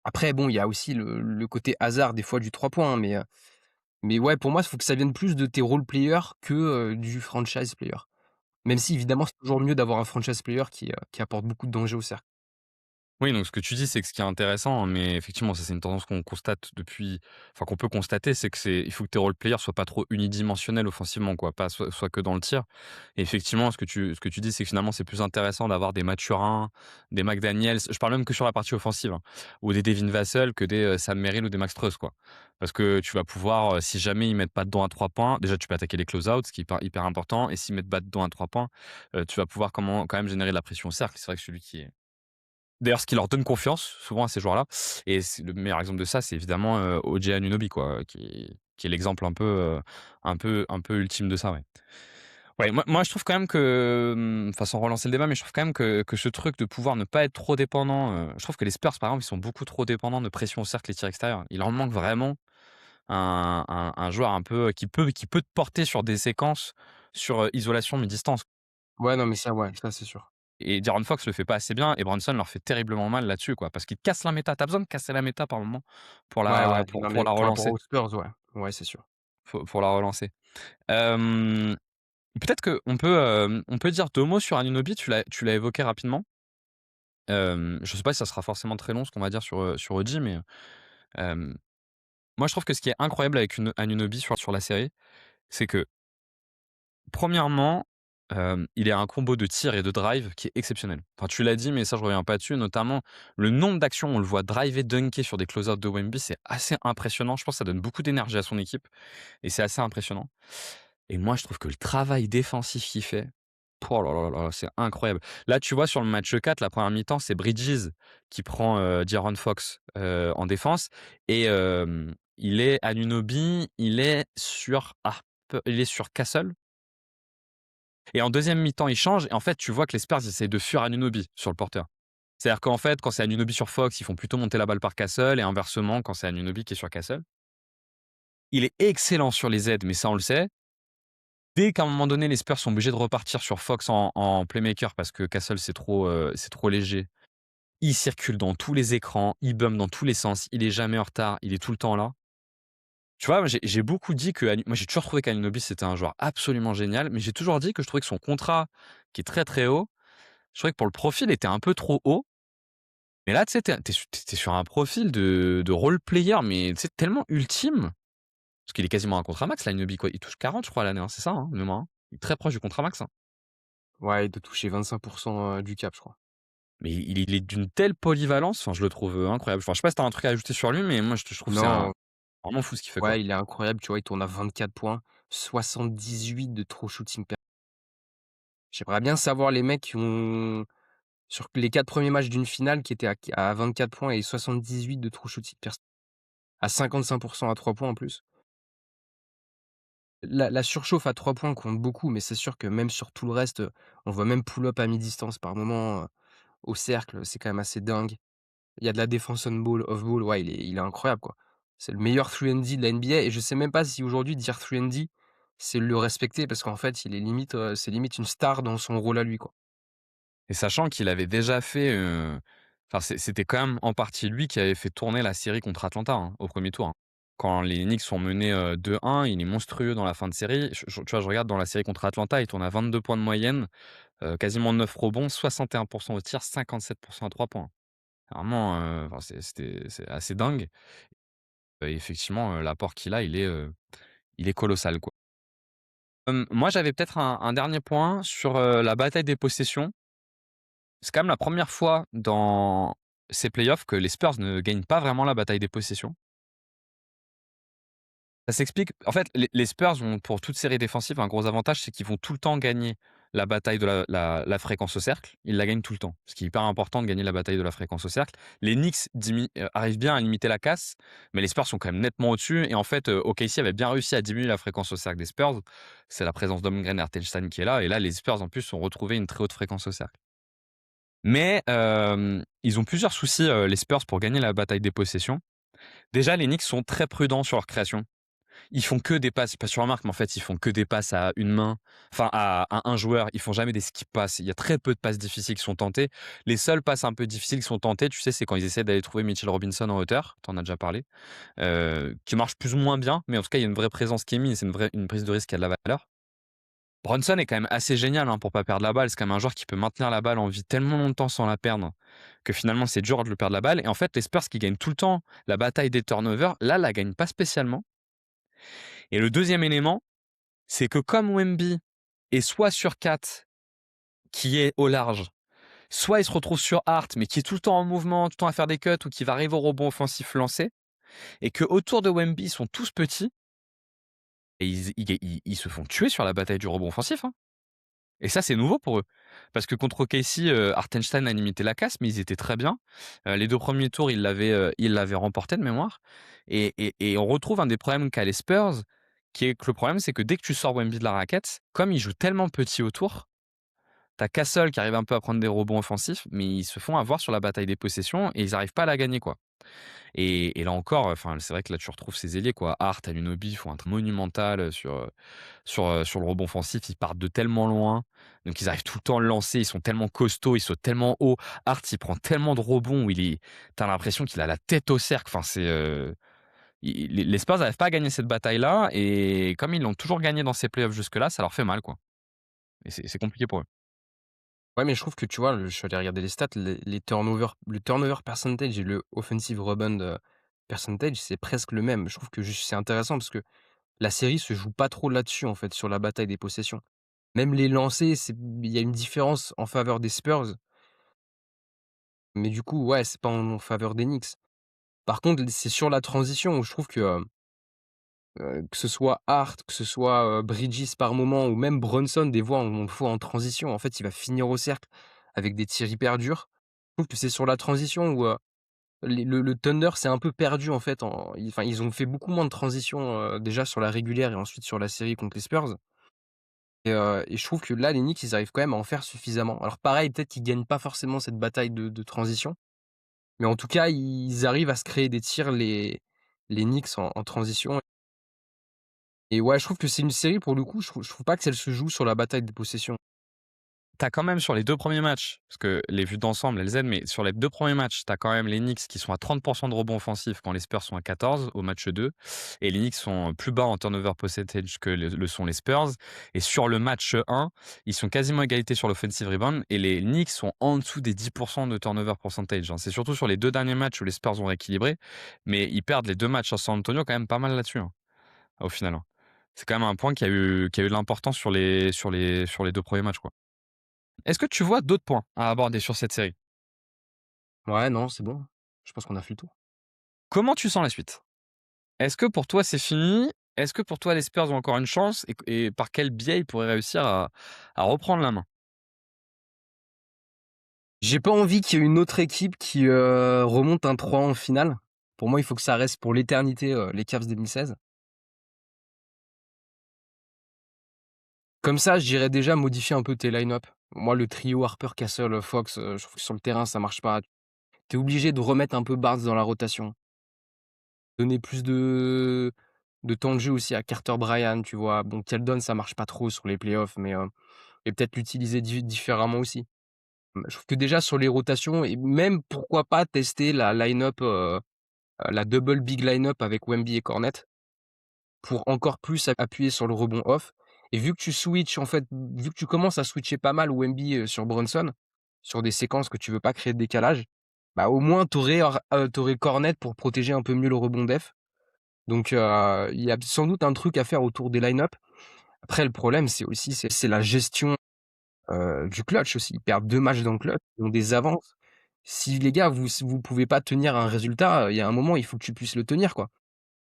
Après, bon, il y a aussi le côté hasard des fois du 3 points, hein, mais ouais, pour moi, il faut que ça vienne plus de tes role players que du franchise player. Même si évidemment, c'est toujours mieux d'avoir un franchise player qui apporte beaucoup de danger au cercle. Oui, donc ce que tu dis, c'est que ce qui est intéressant, mais effectivement, ça c'est une tendance qu'on constate depuis, enfin qu'on peut constater, c'est que il faut que tes role players soient pas trop unidimensionnels offensivement, quoi, pas soit que dans le tir. Et effectivement, ce que tu dis, c'est que finalement, c'est plus intéressant d'avoir des Mathurin, des McDaniels. Je parle même que sur la partie offensive, hein, ou des Devin Vassell, que des Sam Merrill ou des Max Strus, quoi. Parce que tu vas pouvoir, si jamais ils mettent pas dedans à 3 points, déjà tu peux attaquer les close-outs, ce qui est hyper important. Et s'ils mettent pas dedans à 3 points, tu vas pouvoir quand même générer de la pression au cercle. C'est vrai que celui qui est d'ailleurs, ce qui leur donne confiance, souvent à ces joueurs-là, et le meilleur exemple de ça, c'est évidemment OG Anunoby, quoi, qui est l'exemple un peu ultime de ça, ouais. Ouais, moi, je trouve quand même que, enfin, sans relancer le débat, mais je trouve quand même que ce truc de pouvoir ne pas être trop dépendant, je trouve que les Spurs, par exemple, ils sont beaucoup trop dépendants de pression au cercle et tirs extérieurs. Il leur manque vraiment un joueur un peu qui peut te porter sur des séquences, sur isolation mi-distance. Ouais, non, mais ça, ouais, ça, c'est sûr. Et De'Aaron Fox le fait pas assez bien et Brunson leur fait terriblement mal là-dessus, quoi, parce qu'il casse la méta. Tu as besoin de casser la méta par moment pour Ouais, la ouais, pour non, pour mais la par rapport relancer, aux Spurs, ouais. Ouais, c'est sûr. pour la relancer. Hem, peut-être qu'on peut dire 2 mots sur Anunoby, tu l'as évoqué rapidement. Je sais pas si ça sera forcément très long ce qu'on va dire sur OG, mais hem, moi je trouve que ce qui est incroyable avec Anunoby sur la série, c'est que premièrement, il a un combo de tir et de drive qui est exceptionnel. Enfin, tu l'as dit, mais ça, je reviens pas dessus. Notamment, le nombre d'actions, on le voit driver, dunker sur des close-out de Wemby, c'est assez impressionnant. Je pense que ça donne beaucoup d'énergie à son équipe et c'est assez impressionnant. Et moi, je trouve que le travail défensif qu'il fait, oh là là là, c'est incroyable. Là, tu vois, sur le match 4, la première mi-temps, c'est Bridges qui prend De'Aaron Fox en défense et Anunoby, il est sur Castle. Et en deuxième mi-temps, il change. Et en fait, tu vois que les Spurs essayent de fuir Anunoby sur le porteur. C'est-à-dire qu'en fait, quand c'est Anunoby sur Fox, ils font plutôt monter la balle par Castle. Et inversement, quand c'est Anunoby qui est sur Castle. Il est excellent sur les aides, mais ça, on le sait. Dès qu'à un moment donné, les Spurs sont obligés de repartir sur Fox en playmaker parce que Castle, c'est trop léger. Il circule dans tous les écrans, il bump dans tous les sens, il est jamais en retard, il est tout le temps là. Tu vois, moi, j'ai beaucoup dit moi j'ai toujours trouvé qu'Anunoby c'était un joueur absolument génial, mais j'ai toujours dit que je trouvais que son contrat, qui est très très haut, je trouvais que pour le profil, il était un peu trop haut. Mais là, tu sais, t'es sur un profil de role player, mais tu sais, tellement ultime. Parce qu'il est quasiment un contrat max, là, Anunoby, quoi. Il touche 40, je crois, à l'année, hein, c'est ça, hein, de mémoire, hein. Il est très proche du contrat max, hein. Ouais, de toucher 25% du cap, je crois. Mais il est d'une telle polyvalence, enfin, je le trouve incroyable. Enfin, je sais pas si t'as un truc à ajouter sur lui, mais moi, je trouve que c'est Non, vraiment fou ce qu'il fait, quoi. ouais, il est incroyable, tu vois, il tourne à 24 points, 78 de true shooting. J'aimerais bien savoir les mecs qui ont sur les 4 premiers matchs d'une finale qui étaient à 24 points et 78 de true shooting à 55% à 3 points en plus. La surchauffe à 3 points compte beaucoup, mais c'est sûr que même sur tout le reste, on voit même pull-up à mi-distance par moment. au cercle, c'est quand même assez dingue. Il y a de la défense on ball, off ball, ouais, il est incroyable, quoi. C'est le meilleur 3&D de la NBA et je sais même pas si aujourd'hui dire 3&D, c'est le respecter parce qu'en fait, il est limite, c'est limite une star dans son rôle à lui, quoi. Et sachant qu'il avait déjà fait, enfin c'était quand même en partie lui qui avait fait tourner la série contre Atlanta, hein, au premier tour, hein. Quand les Knicks sont menés, 2-1, il est monstrueux dans la fin de série. Tu vois, je regarde dans la série contre Atlanta, il tourne à 22 points de moyenne, quasiment 9 rebonds, 61 au tir, 57 à 3 points. Vraiment, enfin c'est assez dingue. Et effectivement, l'apport qu'il a, il est colossal, quoi. Moi, j'avais peut-être un dernier point sur, la bataille des possessions. C'est quand même la première fois dans ces playoffs que les Spurs ne gagnent pas vraiment la bataille des possessions. Ça s'explique en fait, les Spurs ont, pour toute série défensive, un gros avantage, c'est qu'ils vont tout le temps gagner la bataille de la fréquence au cercle. Ils la gagnent tout le temps, ce qui est hyper important de gagner la bataille de la fréquence au cercle. Les Knicks arrivent bien à limiter la casse, mais les Spurs sont quand même nettement au-dessus et en fait, OKC avait bien réussi à diminuer la fréquence au cercle des Spurs. C'est la présence d'Holmgren et Hartenstein qui est là et là, les Spurs, en plus, ont retrouvé une très haute fréquence au cercle. Mais ils ont plusieurs soucis, les Spurs, pour gagner la bataille des possessions. Déjà, les Knicks sont très prudents sur leur création. Ils font que des passes, pas sur remarque, mais en fait, ils font que des passes à une main, enfin à un joueur. Ils font jamais des skip passes. Il y a très peu de passes difficiles qui sont tentées. Les seules passes un peu difficiles qui sont tentées, tu sais, c'est quand ils essaient d'aller trouver Mitchell Robinson en hauteur, tu en as déjà parlé, qui marche plus ou moins bien, mais en tout cas, il y a une vraie présence qui est mise, c'est une prise de risque qui a de la valeur. Bronson est quand même assez génial, hein, pour pas perdre la balle. C'est quand même un joueur qui peut maintenir la balle en vie tellement longtemps sans la perdre que finalement c'est dur de le perdre la balle. Et en fait, les Spurs qui gagnent tout le temps la bataille des turnovers, là, la gagnent pas spécialement. Et le deuxième élément, c'est que comme Wemby est soit sur 4 qui est au large, soit il se retrouve sur Hart mais qui est tout le temps en mouvement, tout le temps à faire des cuts ou qui va arriver au rebond offensif lancé, et que autour de Wemby ils sont tous petits et ils se font tuer sur la bataille du rebond offensif, hein. Et ça, c'est nouveau pour eux. Parce que contre OKC, Hartenstein a limité la casse, mais ils étaient très bien. Les 2 premiers tours, ils l'avaient remporté de mémoire. Et on retrouve un des problèmes qu'a les Spurs, qui est que le problème, c'est que dès que tu sors Wemby de la raquette, comme ils jouent tellement petit autour, t'as Castle qui arrive un peu à prendre des rebonds offensifs, mais ils se font avoir sur la bataille des possessions et ils n'arrivent pas à la gagner, quoi. Et là encore, enfin, c'est vrai que là, tu retrouves ces ailiers, quoi. Hart, Anunoby font un truc monumental sur le rebond offensif. Ils partent de tellement loin, donc ils arrivent tout le temps à le lancer. Ils sont tellement costauds, ils sautent tellement haut. Hart, il prend tellement de rebonds où t'as l'impression qu'il a la tête au cercle. Enfin, les Spurs n'arrivent pas à gagner cette bataille-là, et comme ils l'ont toujours gagné dans ces playoffs jusque-là, ça leur fait mal, quoi. Et c'est compliqué pour eux. Ouais, mais je trouve que, tu vois, je suis allé regarder les stats, les turnovers, le turnover percentage et le offensive rebound, percentage, c'est presque le même. Je trouve que juste c'est intéressant parce que la série se joue pas trop là-dessus, en fait, sur la bataille des possessions. Même les lancers, il y a une différence en faveur des Spurs, mais du coup, ouais, c'est pas en faveur des Knicks. Par contre, c'est sur la transition où je trouve que ce soit Hart, que ce soit, Bridges par moment ou même Brunson, on le voit en transition. En fait, il va finir au cercle avec des tirs hyper durs. Je trouve que c'est sur la transition où, le Thunder s'est un peu perdu, en fait, enfin, ils ont fait beaucoup moins de transitions, déjà sur la régulière et ensuite sur la série contre les Spurs et je trouve que là, les Knicks, ils arrivent quand même à en faire suffisamment. Alors pareil, peut-être qu'ils gagnent pas forcément cette bataille de transition, mais en tout cas, ils arrivent à se créer des tirs, les Knicks en transition et ouais, je trouve que c'est une série pour le coup, je trouve pas que elle se joue sur la bataille des possessions. T'as quand même sur les 2 premiers matchs, parce que les vues d'ensemble, elles aident, mais sur les 2 premiers matchs, t'as quand même les Knicks qui sont à 30% de rebond offensif quand les Spurs sont à 14 au match 2, et les Knicks sont plus bas en turnover percentage que le sont les Spurs. Et sur le match 1, ils sont quasiment à égalité sur l'offensive rebound, et les Knicks sont en dessous des 10% de turnover percentage, hein. C'est surtout sur les 2 derniers matchs où les Spurs ont rééquilibré, mais ils perdent les 2 matchs à San Antonio quand même pas mal là-dessus, hein, au final, hein. C'est quand même un point qui a eu de l'importance sur les 2 premiers matchs, quoi. Est-ce que tu vois d'autres points à aborder sur cette série? Ouais, non, c'est bon. Je pense qu'on a fait le tour. Comment tu sens la suite? Est-ce que pour toi c'est fini? Est-ce que pour toi les Spurs ont encore une chance et par quel biais ils pourraient réussir à reprendre la main? J'ai pas envie qu'il y ait une autre équipe qui, remonte un 3 en finale. Pour moi, il faut que ça reste pour l'éternité, les Cavs 2016. Comme ça, j'irais déjà modifier un peu tes line-up. Moi, le trio Harper, Castle, Fox, je trouve que sur le terrain, ça marche pas. Tu es obligé de remettre un peu Barnes dans la rotation. Donner plus de temps de jeu aussi à Carter Bryant, tu vois? Bon, Keldon, ça marche pas trop sur les playoffs, mais et peut-être l'utiliser différemment aussi. Je trouve que déjà sur les rotations et même pourquoi pas tester la line-up, la double big line-up avec Wemby et Cornet pour encore plus appuyer sur le rebond off et vu que tu switches en fait, vu que tu commences à switcher pas mal Wemby, sur Brunson, sur des séquences que tu veux pas créer de décalage, bah, au moins tu aurais Cornet pour protéger un peu mieux le rebond def. Donc il y a sans doute un truc à faire autour des line-up. Après le problème, c'est la gestion, du clutch aussi. Ils perdent 2 matchs dans le clutch, ils ont des avances. Si les gars, vous pouvez pas tenir un résultat, il y a un moment, il faut que tu puisses le tenir, quoi.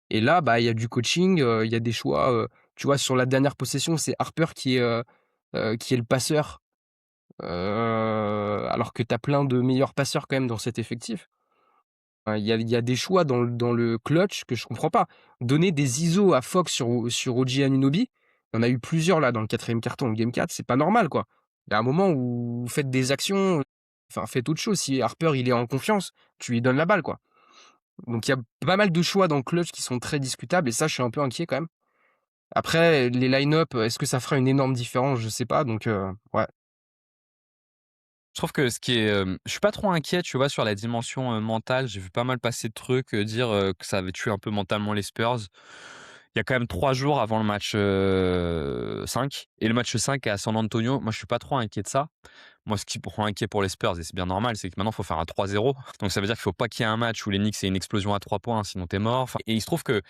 Et là, bah, il y a du coaching, il y a des choix, tu vois, sur la dernière possession, c'est Harper qui est le passeur, alors que tu as plein de meilleurs passeurs quand même dans cet effectif. Il y a des choix dans le clutch que je comprends pas. Donner des ISO à Fox sur OG Anunoby, il y en a eu plusieurs là dans le 4e carton, le game 4, c'est pas normal, quoi. Il y a un moment où vous faites des actions, enfin faites autre chose. Si Harper il est en confiance, tu lui donnes la balle, quoi. Donc il y a pas mal de choix dans le clutch qui sont très discutables et ça, je suis un peu inquiet quand même. Après, les line-up, est-ce que ça fera une énorme différence? Je sais pas, donc ouais. Je trouve que ce qui est, je suis pas trop inquiet, tu vois, sur la dimension, mentale. J'ai vu pas mal passer de trucs, dire, que ça avait tué un peu mentalement les Spurs. Il y a quand même 3 jours avant le match, 5 et le match 5 est à San Antonio. Moi, je suis pas trop inquiet de ça. Moi, ce qui me rend inquiet pour les Spurs et c'est bien normal, c'est que maintenant, il faut faire un 3-0. Donc ça veut dire qu'il faut pas qu'il y ait un match où les Knicks aient une explosion à 3 points, sinon tu es mort. Enfin et il se trouve que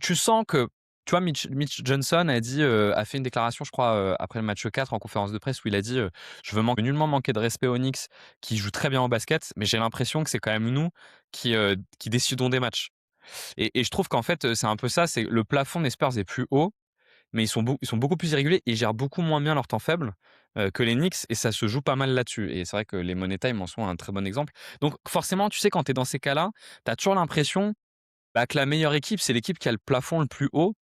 tu sens que tu vois, Mitch Johnson a fait une déclaration, je crois, après le match 4 en conférence de presse où il a dit, «Je veux nullement manquer de respect aux Knicks qui jouent très bien au basket, mais j'ai l'impression que c'est quand même nous qui décidons des matchs». Et je trouve qu'en fait, c'est un peu ça, c'est le plafond des Spurs est plus haut, mais ils sont beaucoup plus irréguliers et ils gèrent beaucoup moins bien leur temps faible, que les Knicks et ça se joue pas mal là-dessus et c'est vrai que les Money Time en sont un très bon exemple. Donc forcément, tu sais, quand tu es dans ces cas-là, tu as toujours l'impression, bah, que la meilleure équipe, c'est l'équipe qui a le plafond le plus haut,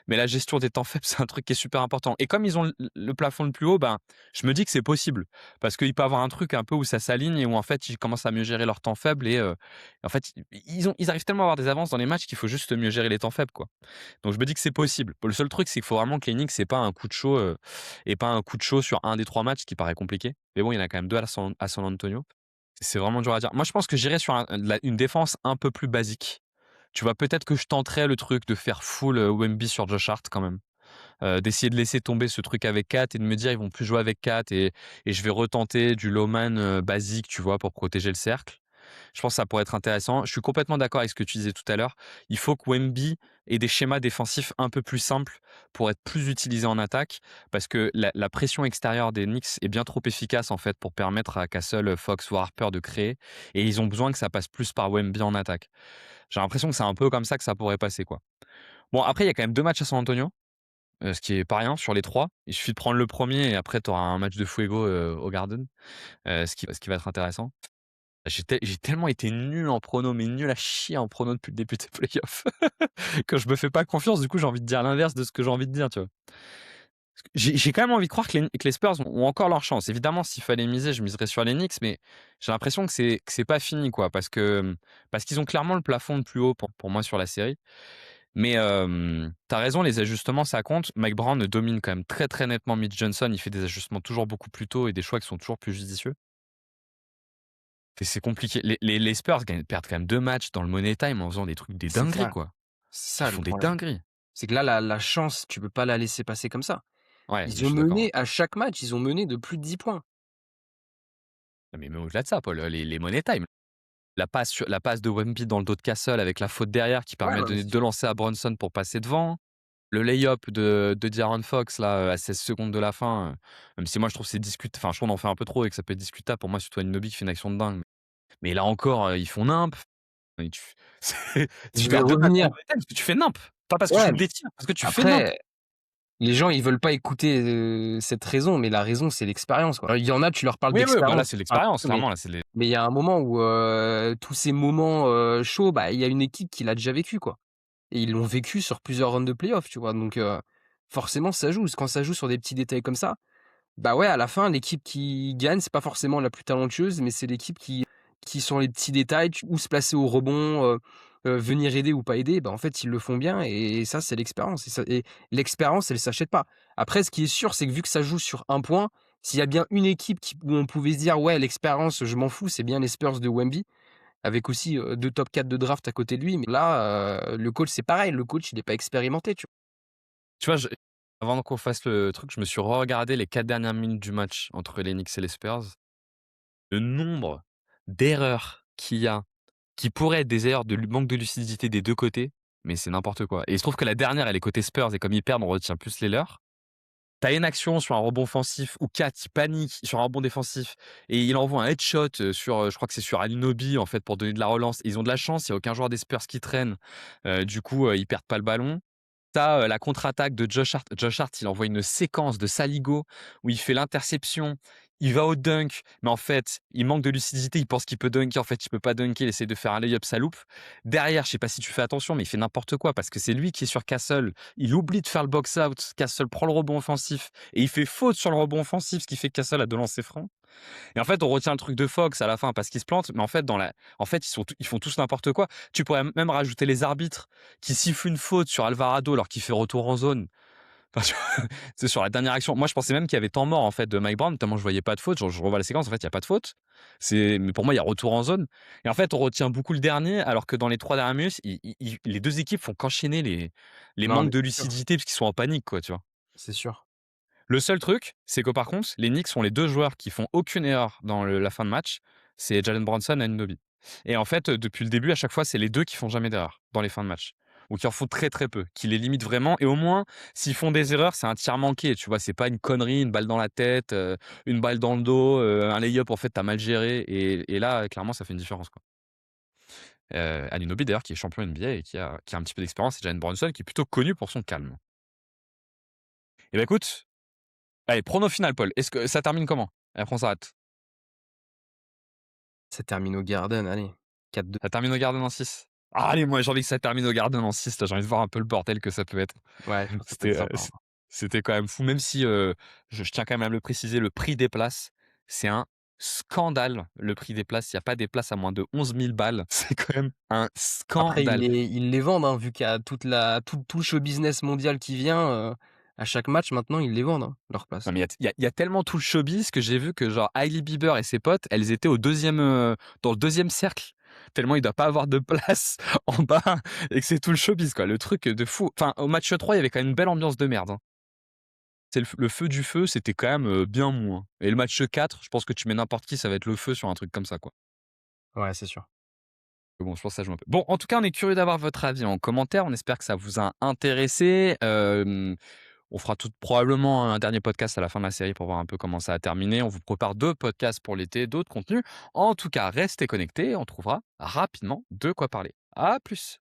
mais la gestion des temps faibles, c'est un truc qui est super important et comme ils ont le plafond le plus haut, ben, je me dis que c'est possible parce qu'il peut y avoir un truc un peu où ça s'aligne et où en fait, ils commencent à mieux gérer leurs temps faibles et en fait, ils arrivent tellement à avoir des avances dans les matchs qu'il faut juste mieux gérer les temps faibles, quoi. Donc je me dis que c'est possible. Le seul truc, c'est qu'il faut vraiment que les Knicks aient pas un coup de chaud, et pas un coup de chaud sur un des 3 matchs, ce qui paraît compliqué. Mais bon, il y en a quand même 2 à San Antonio. C'est vraiment dur à dire. Moi, je pense que j'irais sur une défense un peu plus basique. Tu vois, peut-être que je tenterais le truc de faire full, Wemby sur Josh Hart quand même. D'essayer de laisser tomber ce truc avec Kat et de me dire: «Ils vont plus jouer avec Kat» et je vais retenter du low man, basique, tu vois, pour protéger le cercle. Je pense que ça pourrait être intéressant. Je suis complètement d'accord avec ce que tu disais tout à l'heure. Il faut que Wemby ait des schémas défensifs un peu plus simples pour être plus utilisé en attaque, parce que la pression extérieure des Knicks est bien trop efficace en fait pour permettre à Castle, Fox ou Harper de créer, et ils ont besoin que ça passe plus par Wemby en attaque. J'ai l'impression que c'est un peu comme ça que ça pourrait passer, quoi. Bon, après, il y a quand même 2 matchs à San Antonio, ce qui est pas rien sur les 3. Il suffit de prendre le premier et après tu auras un match de fuego, au Garden, ce qui va être intéressant. J'ai tellement été nul en prono, mais nul à chier en prono depuis le début des playoffs que je me fais pas confiance. Du coup, j'ai envie de dire l'inverse de ce que j'ai envie de dire, tu vois? Parce que j'ai quand même envie de croire que les Spurs ont encore leur chance. Évidemment, s'il fallait miser, je miserais sur les Knicks, mais j'ai l'impression que c'est pas fini, quoi, parce qu'ils ont clairement le plafond le plus haut pour moi sur la série. Mais tu raison, les ajustements, ça compte. Mike Brown domine quand même très, très nettement Mitch Johnson. Il fait des ajustements toujours beaucoup plus tôt et des choix qui sont toujours plus judicieux. Et c'est compliqué. Les Spurs perdent quand même 2 matchs dans le Money Time en faisant des C'est dingueries, ça, quoi. c'est Ils ça le font des problème. dingueries. C'est que là, la chance, tu peux pas la laisser passer comme ça. Ouais, je Ils ont suis d'accord, hein. mené à chaque match, ils ont mené de plus de 10 points. Non, mais même au-delà de ça, Paul, les Money Time. La passe de Wemby dans le dos de Castle avec la faute derrière qui Ouais, permet non, mais de c'est de sûr. lancer à Brunson pour passer devant. Le lay-up de De'Aaron Fox là, à 16 secondes de la fin, même si moi je trouve que c'est enfin je trouve qu'on en fait un peu trop et que ça peut être discutable. Pour moi, c'est surtout Anunoby qui fait une action de dingue. Mais là encore, ils font nimp. Et tu Je vais perds 2 matchs en revenir Money Time parce que tu fais nimp. Pas parce que tu ouais, loupes des tirs, parce que tu fais nimp. après, les gens, ils veulent pas écouter, cette raison, mais la raison, c'est l'expérience, quoi. Il y en a, tu leur parles Oui, oui, bah, là, d'expérience, c'est l'expérience, mais clairement, là, c'est les mais il y a un moment où, tous ces moments, chauds, bah, il y a une équipe qui l'a déjà vécu, quoi et ils l'ont vécu sur plusieurs rounds de playoffs, tu vois? Donc forcément, ça joue. Quand ça joue sur des petits détails comme ça, Bah ouais, à la fin, l'équipe qui gagne, c'est pas forcément la plus talentueuse, mais c'est l'équipe qui sur les petits détails, où se placer au rebond, venir aider ou pas aider, bah en fait, ils le font bien et ça, c'est l'expérience. Et l'expérience, elle s'achète pas. Après, ce qui est sûr, c'est que vu que ça joue sur un point, s'il y a bien une équipe où on pouvait se dire, ouais, l'expérience, je m'en fous, c'est bien les Spurs de Wemby, avec aussi 2 top 4 de draft à côté de lui. Mais là, le coach, c'est pareil, le coach, il n'est pas expérimenté, tu Tu vois, avant qu'on fasse le truc, je me suis re-regardé les 4 dernières minutes du match entre les Knicks et les Spurs. Le nombre d'erreurs qu'il y a, qui pourraient être des erreurs de manque de lucidité des deux côtés, mais c'est n'importe quoi. Et il se trouve que la dernière, elle est côté Spurs, et comme ils perdent, on retient plus les leurs. T'as une action sur un rebond offensif où Kat il panique sur un rebond défensif et il envoie un headshot sur, je crois que c'est sur Anunoby en fait pour donner de la relance. Ils ont de la chance, il n'y a aucun joueur des Spurs qui traîne. Du coup, ils perdent pas le ballon. T'as la contre-attaque de Josh Hart. Josh Hart, il envoie une séquence de Saligo où il fait l'interception. Il va au dunk, mais en fait, il manque de lucidité. Il pense qu'il peut dunker. En fait, il peut pas dunker. Il essaie de faire un lay-up, ça loupe. Derrière, je sais pas si tu fais attention, mais il fait n'importe quoi parce que c'est lui qui est sur Castle. Il oublie de faire le box-out. Castle prend le rebond offensif et il fait faute sur le rebond offensif, ce qui fait que Castle a deux lancers francs. Et en fait, on retient le truc de Fox à la fin parce qu'il se plante, mais en fait, ils font tous n'importe quoi. Tu pourrais même rajouter les arbitres qui sifflent une faute sur Alvarado alors qu'il fait retour en zone. Enfin, c'est sur la dernière action. Moi, je pensais même qu'il y avait temps mort en fait de Mike Brown, tellement je voyais pas de faute. Genre, je revois la séquence, en fait, il y a pas de faute. Mais pour moi, il y a retour en zone. Et en fait, on retient beaucoup le dernier, alors que dans les 3 dernières minutes, les deux équipes font qu'enchaîner les Non, manques mais de c'est sûr, lucidité parce qu'ils sont en panique, quoi, tu vois. c'est sûr. Le seul truc, c'est que par contre, les Knicks sont les 2 joueurs qui font aucune erreur dans la fin de match. C'est Jalen Brunson et Anunoby. Et en fait, depuis le début, à chaque fois, c'est les 2 qui font jamais d'erreur dans les fins de match. Ou qui en font très très peu, qui les limitent vraiment. Et au moins, s'ils font des erreurs, c'est un tir manqué. Tu vois, c'est pas une connerie, une balle dans la tête, une balle dans le dos, un lay-up, en fait, t'as mal géré. Et là, clairement, ça fait une différence, quoi. Anunoby, d'ailleurs, qui est champion NBA et qui a un petit peu d'expérience, et Jalen Brunson, qui est plutôt connu pour son calme. Et ben écoute, allez, prono final, Paul. Est-ce que ça termine comment? Et après, on s'arrête. Ça termine au Garden, allez, 4-2. Ça termine au Garden en 6. Ah, allez, moi, j'ai envie que ça termine au Garden en 6. Là, j'ai envie de voir un peu le bordel que ça peut être. Ouais, je pense que ça peut être C'était, sympa, hein. c'était quand même fou, même si je tiens quand même à le préciser, le prix des places, c'est un scandale. Le prix des places, il n'y a pas des places à moins de 11 000 balles. C'est quand même un Après, scandale. ils les vendent, hein, vu qu'il y a tout le show business mondial qui vient, à chaque match maintenant, ils les vendent, hein, leurs Non, places. mais il y a tellement tout le showbiz que j'ai vu que genre Hailey Bieber et ses potes, elles étaient dans le deuxième cercle. Tellement il doit pas avoir de place en bas et que c'est tout le showbiz, quoi. Le truc de fou. Enfin, au match 3, il y avait quand même une belle ambiance de merde, hein. C'est le feu du feu, c'était quand même bien mou, hein. Et le match 4, je pense que tu mets n'importe qui, ça va être le feu sur un truc comme ça, quoi. Ouais, c'est sûr. Mais bon, je pense que ça joue un peu. Bon, en tout cas, on est curieux d'avoir votre avis en commentaire. On espère que ça vous a intéressé. On fera tout probablement un dernier podcast à la fin de la série pour voir un peu comment ça a terminé. On vous prépare 2 podcasts pour l'été, d'autres contenus. En tout cas, restez connectés. On trouvera rapidement de quoi parler. À plus.